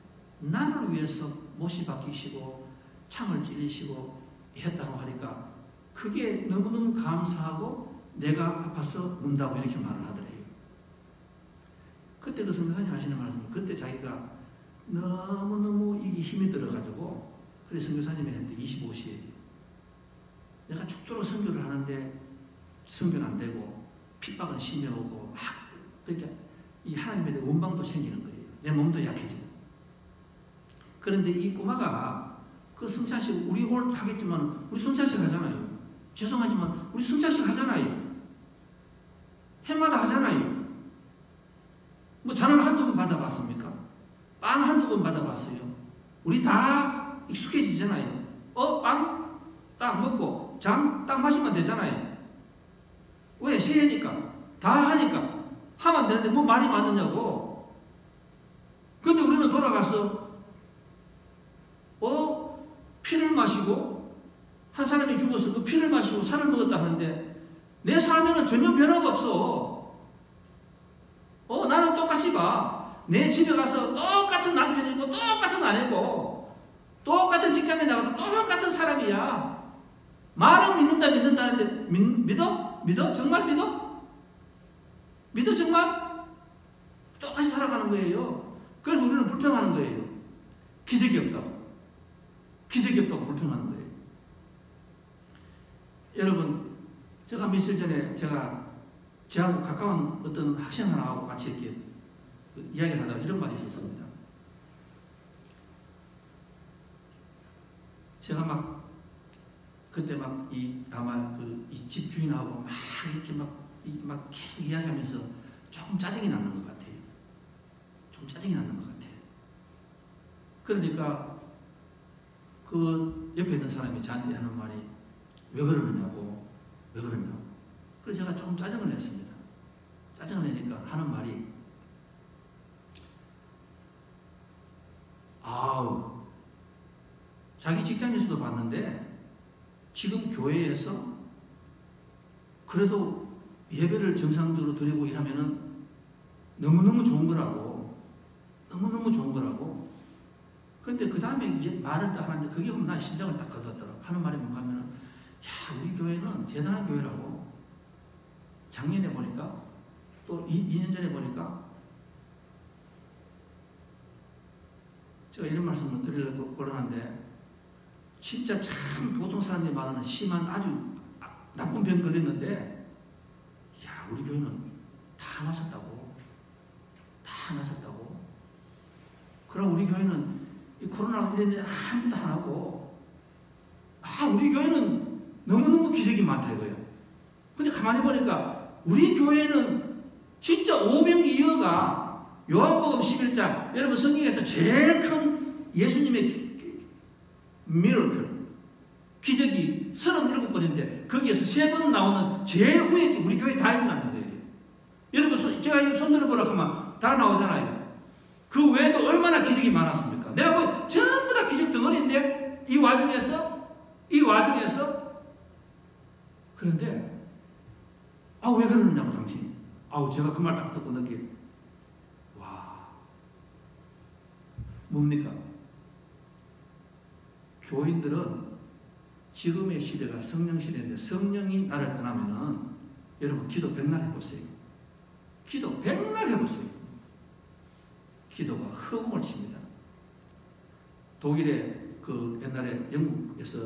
A: 나를 위해서 못이 박히시고 창을 찔리시고 했다고 하니까 그게 너무너무 감사하고 내가 아파서 운다고 이렇게 말을 하더래요. 그때 그 선교사님 하시는 말씀은 그때 자기가 너무너무 이게 힘이 들어가지고 그래서 선교사님이 했는데 25시에 내가 죽도록 선교를 하는데 선교는 안 되고 핍박은 심해오고 막 그러니까 이 하나님에 대한 원망도 생기는 거예요. 내 몸도 약해지고. 그런데 이 꼬마가 그 성찬식 우리 오늘 하겠지만 우리 성찬식 하잖아요. 죄송하지만 우리 성찬식 하잖아요. 해마다 하잖아요. 뭐 잔을 한두 번 받아봤습니까? 빵 한두 번 받아봤어요. 우리 다 익숙해지잖아요. 빵 딱 먹고 잔 딱 마시면 되잖아요. 왜? 새해니까. 다 하니까. 하면 되는데 뭐 말이 많느냐고. 근데 우리는 돌아가서 피를 마시고 한 사람이 죽어서 그 피를 마시고 살을 먹었다 하는데 내 삶에는 전혀 변화가 없어. 나는 똑같이 봐. 내 집에 가서 똑같은 남편이고 똑같은 아내고 똑같은 직장에 나가도 똑같은 사람이야. 말은 믿는다는데 믿어? 믿어? 정말 믿어? 믿어 정말? 똑같이 살아가는 거예요. 그래서 우리는 불평하는 거예요. 기적이 없다고. 기적이 없다고 불평하는 거예요. 여러분, 제가 며칠 전에 저하고 가까운 어떤 학생 하나하고 같이 이렇게 이야기를 하다가 이런 말이 있었습니다. 제가 그때 아마 이 집 주인하고 막 이렇게 막 막 계속 이야기하면서 조금 짜증이 나는 것 같아요. 좀 짜증이 나는 것 같아요. 그러니까 그 옆에 있는 사람이 저한테 하는 말이 왜 그러느냐고, 왜 그러냐고. 그래서 제가 조금 짜증을 냈습니다. 짜증을 내니까 하는 말이 아우, 자기 직장에서도 봤는데 지금 교회에서 그래도 예배를 정상적으로 드리고 일하면은 너무너무 좋은 거라고. 너무너무 좋은 거라고. 그런데 그 다음에 이제 말을 딱 하는데 그게 보면 나 심장을 딱 걷었더라고. 하는 말이 뭔가 하면은 야, 우리 교회는 대단한 교회라고. 작년에 보니까 또 2년 전에 보니까 제가 이런 말씀을 드리려고 곤란한데 진짜 참 보통 사람들이 말하는 심한 아주 나쁜 병 걸렸는데 야, 우리 교회는 다 나섰다고. 다 나섰다고. 그럼 우리 교회는 이 코로나 이랬는데 아무것도 안 하고 우리 교회는 너무너무 기적이 많다 이거예요. 근데 가만히 보니까 우리 교회는 진짜 오병이어가 요한복음 11장 여러분 성경에서 제일 큰 예수님의 미러클 기적이 37번인데 거기에서 3번 나오는 제일 위에 우리 교회 다 일어나는 거예요. 여러분 제가 손 들어보라고 하면 다 나오잖아요. 그 외에도 얼마나 기적이 많았습니까? 내가 보니 전부 다 기적 덩어리인데 이 와중에서 그런데 왜 그러느냐고 당신. 제가 그 말 딱 듣고 느끼 와 뭡니까? 교인들은 지금의 시대가 성령 시대인데 성령이 나를 떠나면은 여러분 기도 백날 해보세요. 기도 백날 해보세요. 기도가 허공을 칩니다. 독일에 그 옛날에 영국에서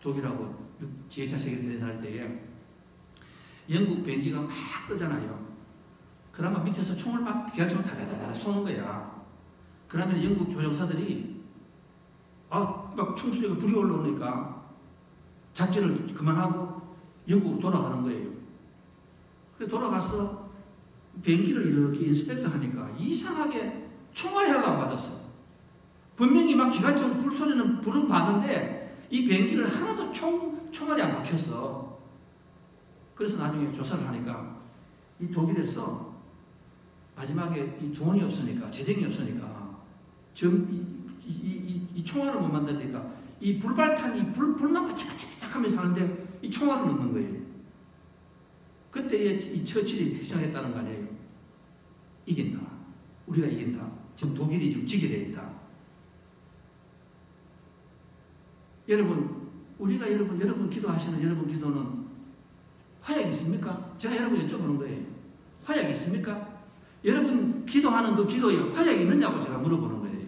A: 독일하고 제2차 세계대전 할 때에 영국 비행기가 막 뜨잖아요. 그러면 밑에서 총을 막 기관총을 다다다다 쏘는 거야. 그러면 영국 조종사들이 막 총소리가 불이 올라오니까 작전을 그만하고 영국으로 돌아가는 거예요. 그래 돌아가서 비행기를 이렇게 인스펙트 하니까 이상하게 총알이 하나도 안 받았어. 분명히 막 기관총 불소리는 불은 봤는데 이 비행기를 하나도 총알이 안 박혔어. 그래서 나중에 조사를 하니까 이 독일에서 마지막에 이 돈이 없으니까 재정이 없으니까 이 총알을 못 만드니까 이 불발탄 이 불만 바짝바짝 하면서 하는데 이 총알을 넣는 거예요. 그때 이 처칠이 희생했다는 거 아니에요. 이긴다. 우리가 이긴다. 지금 독일이 지금 지게 되어 있다. 여러분 기도하시는 여러분 기도는 화약이 있습니까? 제가 여러분 여쭤보는 거예요. 화약이 있습니까? 여러분 기도하는 그 기도에 화약이 있느냐고 제가 물어보는 거예요.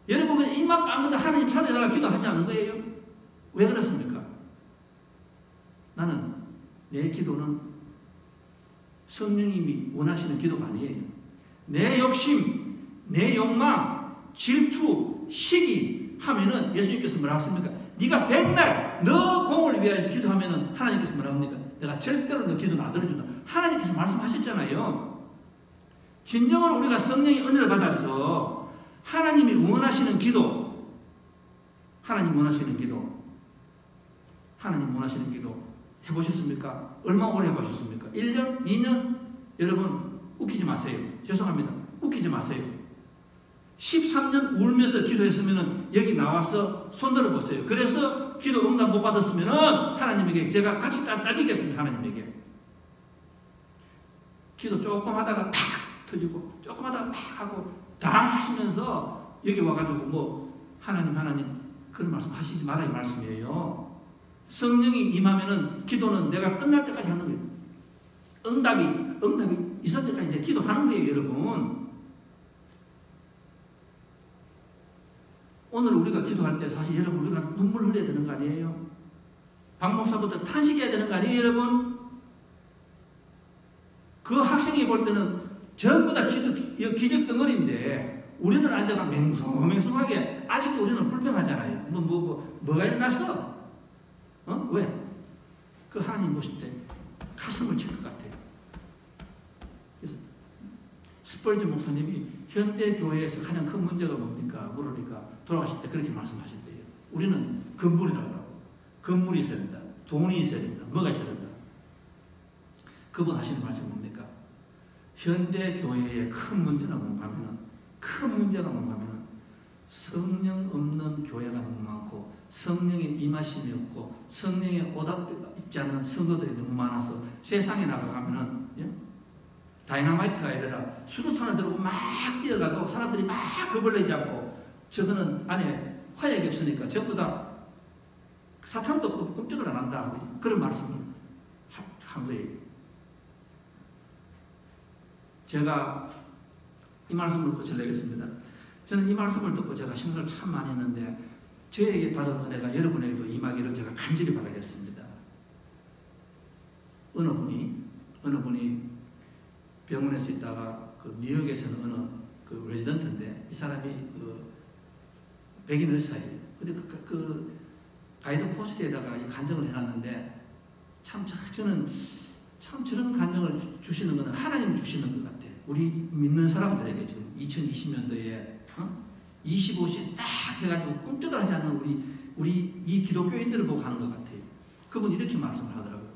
A: 여러분은 입만 깜빡 하나님 찾아달라 기도하지 않는 거예요? 왜 그렇습니까? 나는 내 기도는 성령님이 원하시는 기도가 아니에요. 내 욕심, 내 욕망, 질투, 시기 하면은 예수님께서 뭐라 하십니까? 네가 백날 너 공을 위하여서 기도하면은 하나님께서 뭐라 합니까? 내가 절대로 너 기도는 안 들어준다. 하나님께서 말씀하셨잖아요. 진정으로 우리가 성령의 은혜를 받아서 하나님이 원하시는 기도, 하나님 원하시는 기도 해보셨습니까? 얼마 오래 해보셨습니까? 1년? 2년? 여러분 웃기지 마세요. 죄송합니다. 웃기지 마세요. 13년 울면서 기도했으면 여기 나와서 손 들어보세요. 그래서 기도 응답 못 받았으면 하나님에게 제가 같이 따지겠습니다. 하나님에게. 기도 조금 하다가 팍 터지고 조금 하다가 팍 하고 다 하시면서 여기 와가지고 하나님 그런 말씀 하시지 말아야 말씀이에요. 성령이 임하면은 기도는 내가 끝날 때까지 하는 거예요. 응답이 있을 때까지 내 기도하는 거예요, 여러분. 오늘 우리가 기도할 때 사실 여러분 우리가 눈물 흘려야 되는 거 아니에요? 박 목사부터 탄식해야 되는 거 아니에요, 여러분? 그 학생이 볼 때는 전부 다 기적 덩어리인데 우리는 앉아가 맹숭맹숭하게 아직도 우리는 불평하잖아요. 뭐가 일어났어? 왜? 그 하나님 보실 때 가슴을 칠 것 같아요. 그래서 스펄전 목사님이 현대 교회에서 가장 큰 문제가 뭡니까? 물으니까 돌아가실 때 그렇게 말씀하셨대요. 우리는 건물이라고 하고 건물이 있어야 된다. 돈이 있어야 된다. 뭐가 있어야 된다. 그분 하시는 말씀 뭡니까? 현대 교회의 큰 문제는 뭔가 하면은 큰 문제가 뭔가 하면은 성령 없는 교회가 너무 많고 성령의 임하심이 없고 성령의 오답있지 않는 성도들이 너무 많아서 세상에 나가가면은 다이너마이트가 아니라 수류탄을 들고 막 뛰어가도 사람들이 막 겁을 내지 않고 저거는 안에 화약이 없으니까 전부 다 사탄도 없고 꼼짝을 안 한다. 그런 말씀을 한 거예요. 제가 이 말씀을 또 전하겠습니다. 저는 이 말씀을 듣고 제가 생각을 참 많이 했는데 저에게 받은 은혜가 여러분에게도 임하기를 제가 간절히 바라겠습니다. 어느 분이 병원에서 있다가 그 뉴욕에서는 어느 그 레지던트인데 이 사람이 그 백인 의사예요. 근데 그 가이드 포스트에다가 이 간증을 해놨는데 저는 참 저런 간증을 주시는 것은 하나님이 주시는 것 같아요. 우리 믿는 사람들에게 지금 2020년도에 25시 딱 해가지고 꿈쩍을 하지 않는 우리 이 기독교인들을 보고 하는 것 같아요. 그분이 이렇게 말씀을 하더라고요.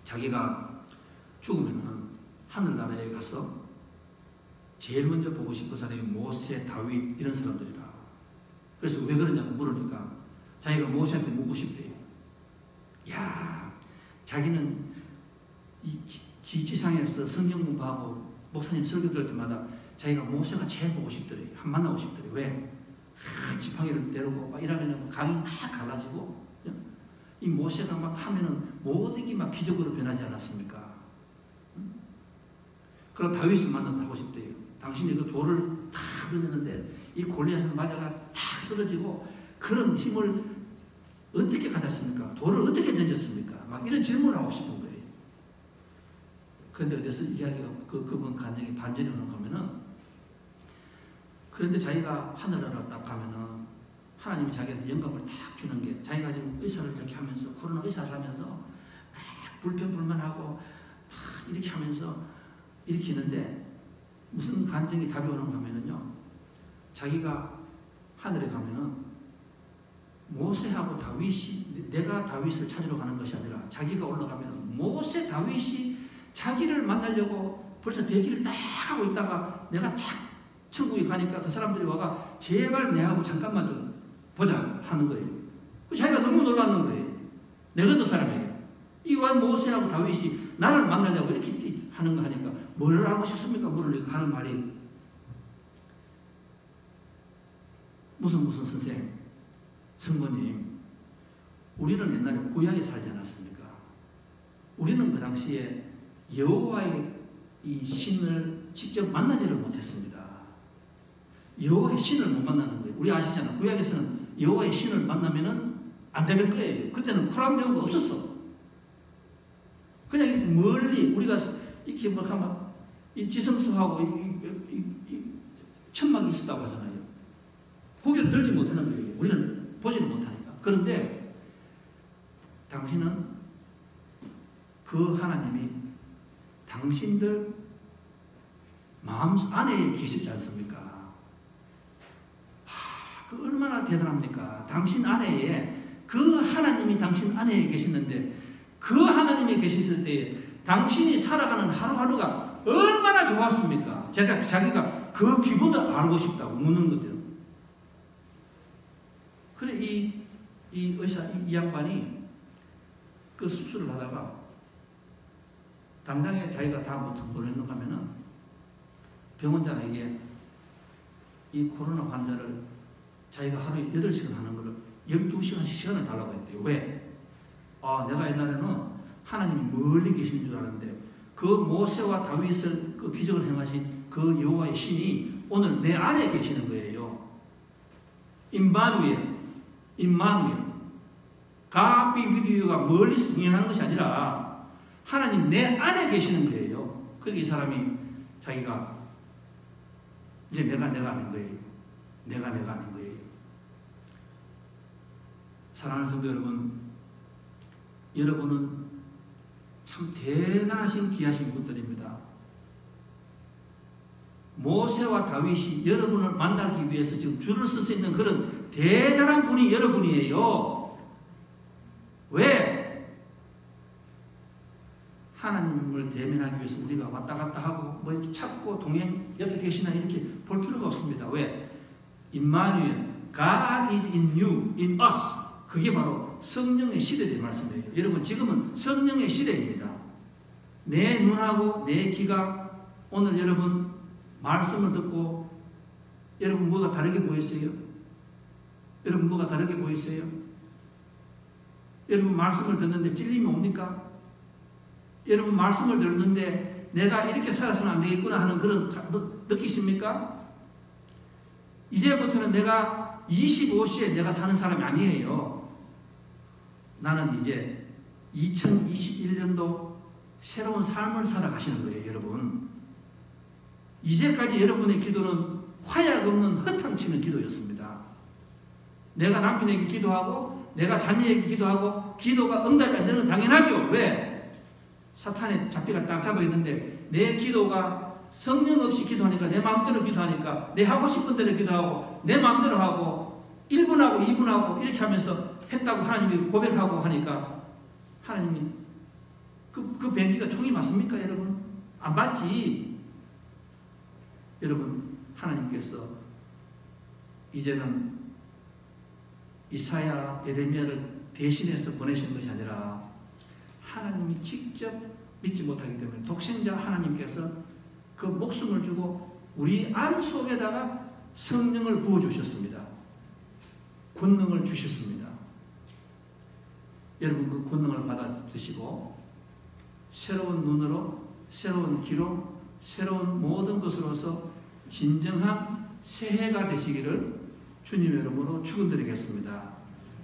A: 자기가 죽으면은 하늘나라에 가서 제일 먼저 보고 싶은 사람이 모세, 다윗 이런 사람들이라. 그래서 왜 그러냐고 물으니까 자기가 모세한테 묻고 싶대요. 야, 자기는 이 지상에서 성경 공부하고 목사님 설교 들을 때마다 자기가 모세가 제일 보고 싶더래요. 한 만나고 싶더래요. 왜? 지팡이를 내려고 막 이러면은 강이 막 갈라지고 이 모세가 막 하면은 모든 게 막 기적으로 변하지 않았습니까? 그럼 다윗을 만나고 싶대요. 당신이 그 돌을 탁 던졌는데 이 골리앗을 맞아가 탁 쓰러지고 그런 힘을 어떻게 가졌습니까? 돌을 어떻게 던졌습니까? 막 이런 질문을 하고 싶은 거예요. 그런데 어디서 이야기가 그분 간증이 반전이 오는 거면은 그런데 자기가 하늘나라로 딱 가면은 하나님이 자기한테 영감을 딱 주는 게 자기가 지금 의사를 이렇게 하면서 코로나 의사를 하면서 막 불평불만하고 막 이렇게 하면서 이렇게 있는데 무슨 간증이 답이 오는가 하면은요 자기가 하늘에 가면은 모세하고 다윗이 내가 다윗을 찾으러 가는 것이 아니라 자기가 올라가면 모세 다윗이 자기를 만나려고 벌써 대기를 딱 하고 있다가 내가 탁 천국에 가니까 그 사람들이 와가 제발 내하고 잠깐만 좀 보자 하는 거예요. 자기가 너무 놀랐는 거예요. 내가 그 사람이에요. 이 완 모세하고 다윗이 나를 만나려고 이렇게 하는 거 하니까 뭘 하고 싶습니까? 물으니까 하는 말이 무슨 선생 성모님 우리는 옛날에 구약에 살지 않았습니까? 우리는 그 당시에 여호와의 이 신을 직접 만나지를 못했습니다. 여호와의 신을 못 만나는 거예요. 우리 아시잖아요. 구약에서는 여호와의 신을 만나면은 안 되는 거예요. 그때는 코람데오가 없었어. 그냥 이렇게 멀리 우리가 이렇게 뭐 하면 이 지성소하고 이 천막이 있었다고 하잖아요. 고개를 들지 못하는 거예요. 우리는 보지를 못하니까. 그런데 당신은 그 하나님이 당신들 마음 안에 계시지 않습니까? 그 얼마나 대단합니까? 당신 안에 그 하나님이 당신 안에 계시는데 그 하나님이 계셨을 때 당신이 살아가는 하루하루가 얼마나 좋았습니까? 자기가 그 기분을 알고 싶다고 묻는 거죠. 그래 이 의사 이 양반이 그 수술을 하다가 당장에 자기가 다음부터 뭘 했는가 하면은 병원장에게 이 코로나 환자를 자기가 하루에 8시간 하는 거를 12시간씩 시간을 달라고 했대요. 왜? 내가 옛날에는 하나님이 멀리 계시는 줄 알았는데 그 모세와 다윗을 그 기적을 행하신 그 여호와의 신이 오늘 내 안에 계시는 거예요. 임마누엘. God be with you가 멀리서 동행하는 것이 아니라 하나님 내 안에 계시는 거예요. 그러니까 이 사람이 자기가 이제 내가 아닌 거예요. 내가 아닌 거예요. 사랑하는 성도 여러분, 여러분은 참 대단하신 귀하신 분들입니다. 모세와 다윗이 여러분을 만나기 위해서 지금 줄을 쓸 수 있는 그런 대단한 분이 여러분이에요. 왜? 하나님을 대면하기 위해서 우리가 왔다 갔다 하고 뭐 이렇게 찾고 동행 옆에 계시나 이렇게 볼 필요가 없습니다. 왜? 임마누엘, God is in you, in us. 그게 바로 성령의 시대의 말씀이에요. 여러분 지금은 성령의 시대입니다. 내 눈하고 내 귀가 오늘 여러분 말씀을 듣고 여러분 뭐가 다르게 보였어요? 여러분 뭐가 다르게 보였어요? 여러분 말씀을 듣는데 찔림이 옵니까? 여러분 말씀을 듣는데 내가 이렇게 살아서는 안 되겠구나 하는 그런 느끼십니까? 이제부터는 내가 25시에 내가 사는 사람이 아니에요. 나는 이제 2021년도 새로운 삶을 살아가시는 거예요, 여러분. 이제까지 여러분의 기도는 화약 없는 허탕치는 기도였습니다. 내가 남편에게 기도하고 내가 자녀에게 기도하고 기도가 응답이 안 되는 건 당연하죠. 왜? 사탄의 잡기가 딱 잡아있는데 내 기도가 성령 없이 기도하니까 내 마음대로 기도하니까 내 하고 싶은 대로 기도하고 내 마음대로 하고 1분하고 2분하고 이렇게 하면서 했다고 하나님이 고백하고 하니까 하나님이 그 ben기가 총이 맞습니까 여러분? 안 맞지. 여러분 하나님께서 이제는 이사야, 예레미야를 대신해서 보내신 것이 아니라 하나님이 직접 믿지 못하기 때문에 독생자 하나님께서 그 목숨을 주고 우리 안 속에다가 성령을 부어주셨습니다. 권능을 주셨습니다. 여러분 그 권능을 받아드시고 새로운 눈으로 새로운 귀로 새로운 모든 것으로서 진정한 새해가 되시기를 주님의 이름으로 축원드리겠습니다.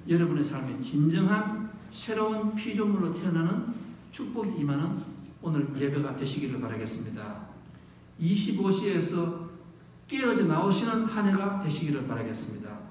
A: 여러분의 삶에 진정한 새로운 피조물로 태어나는 축복이 임하는 오늘 예배가 되시기를 바라겠습니다. 25시에서 깨어져 나오시는 한 해가 되시기를 바라겠습니다.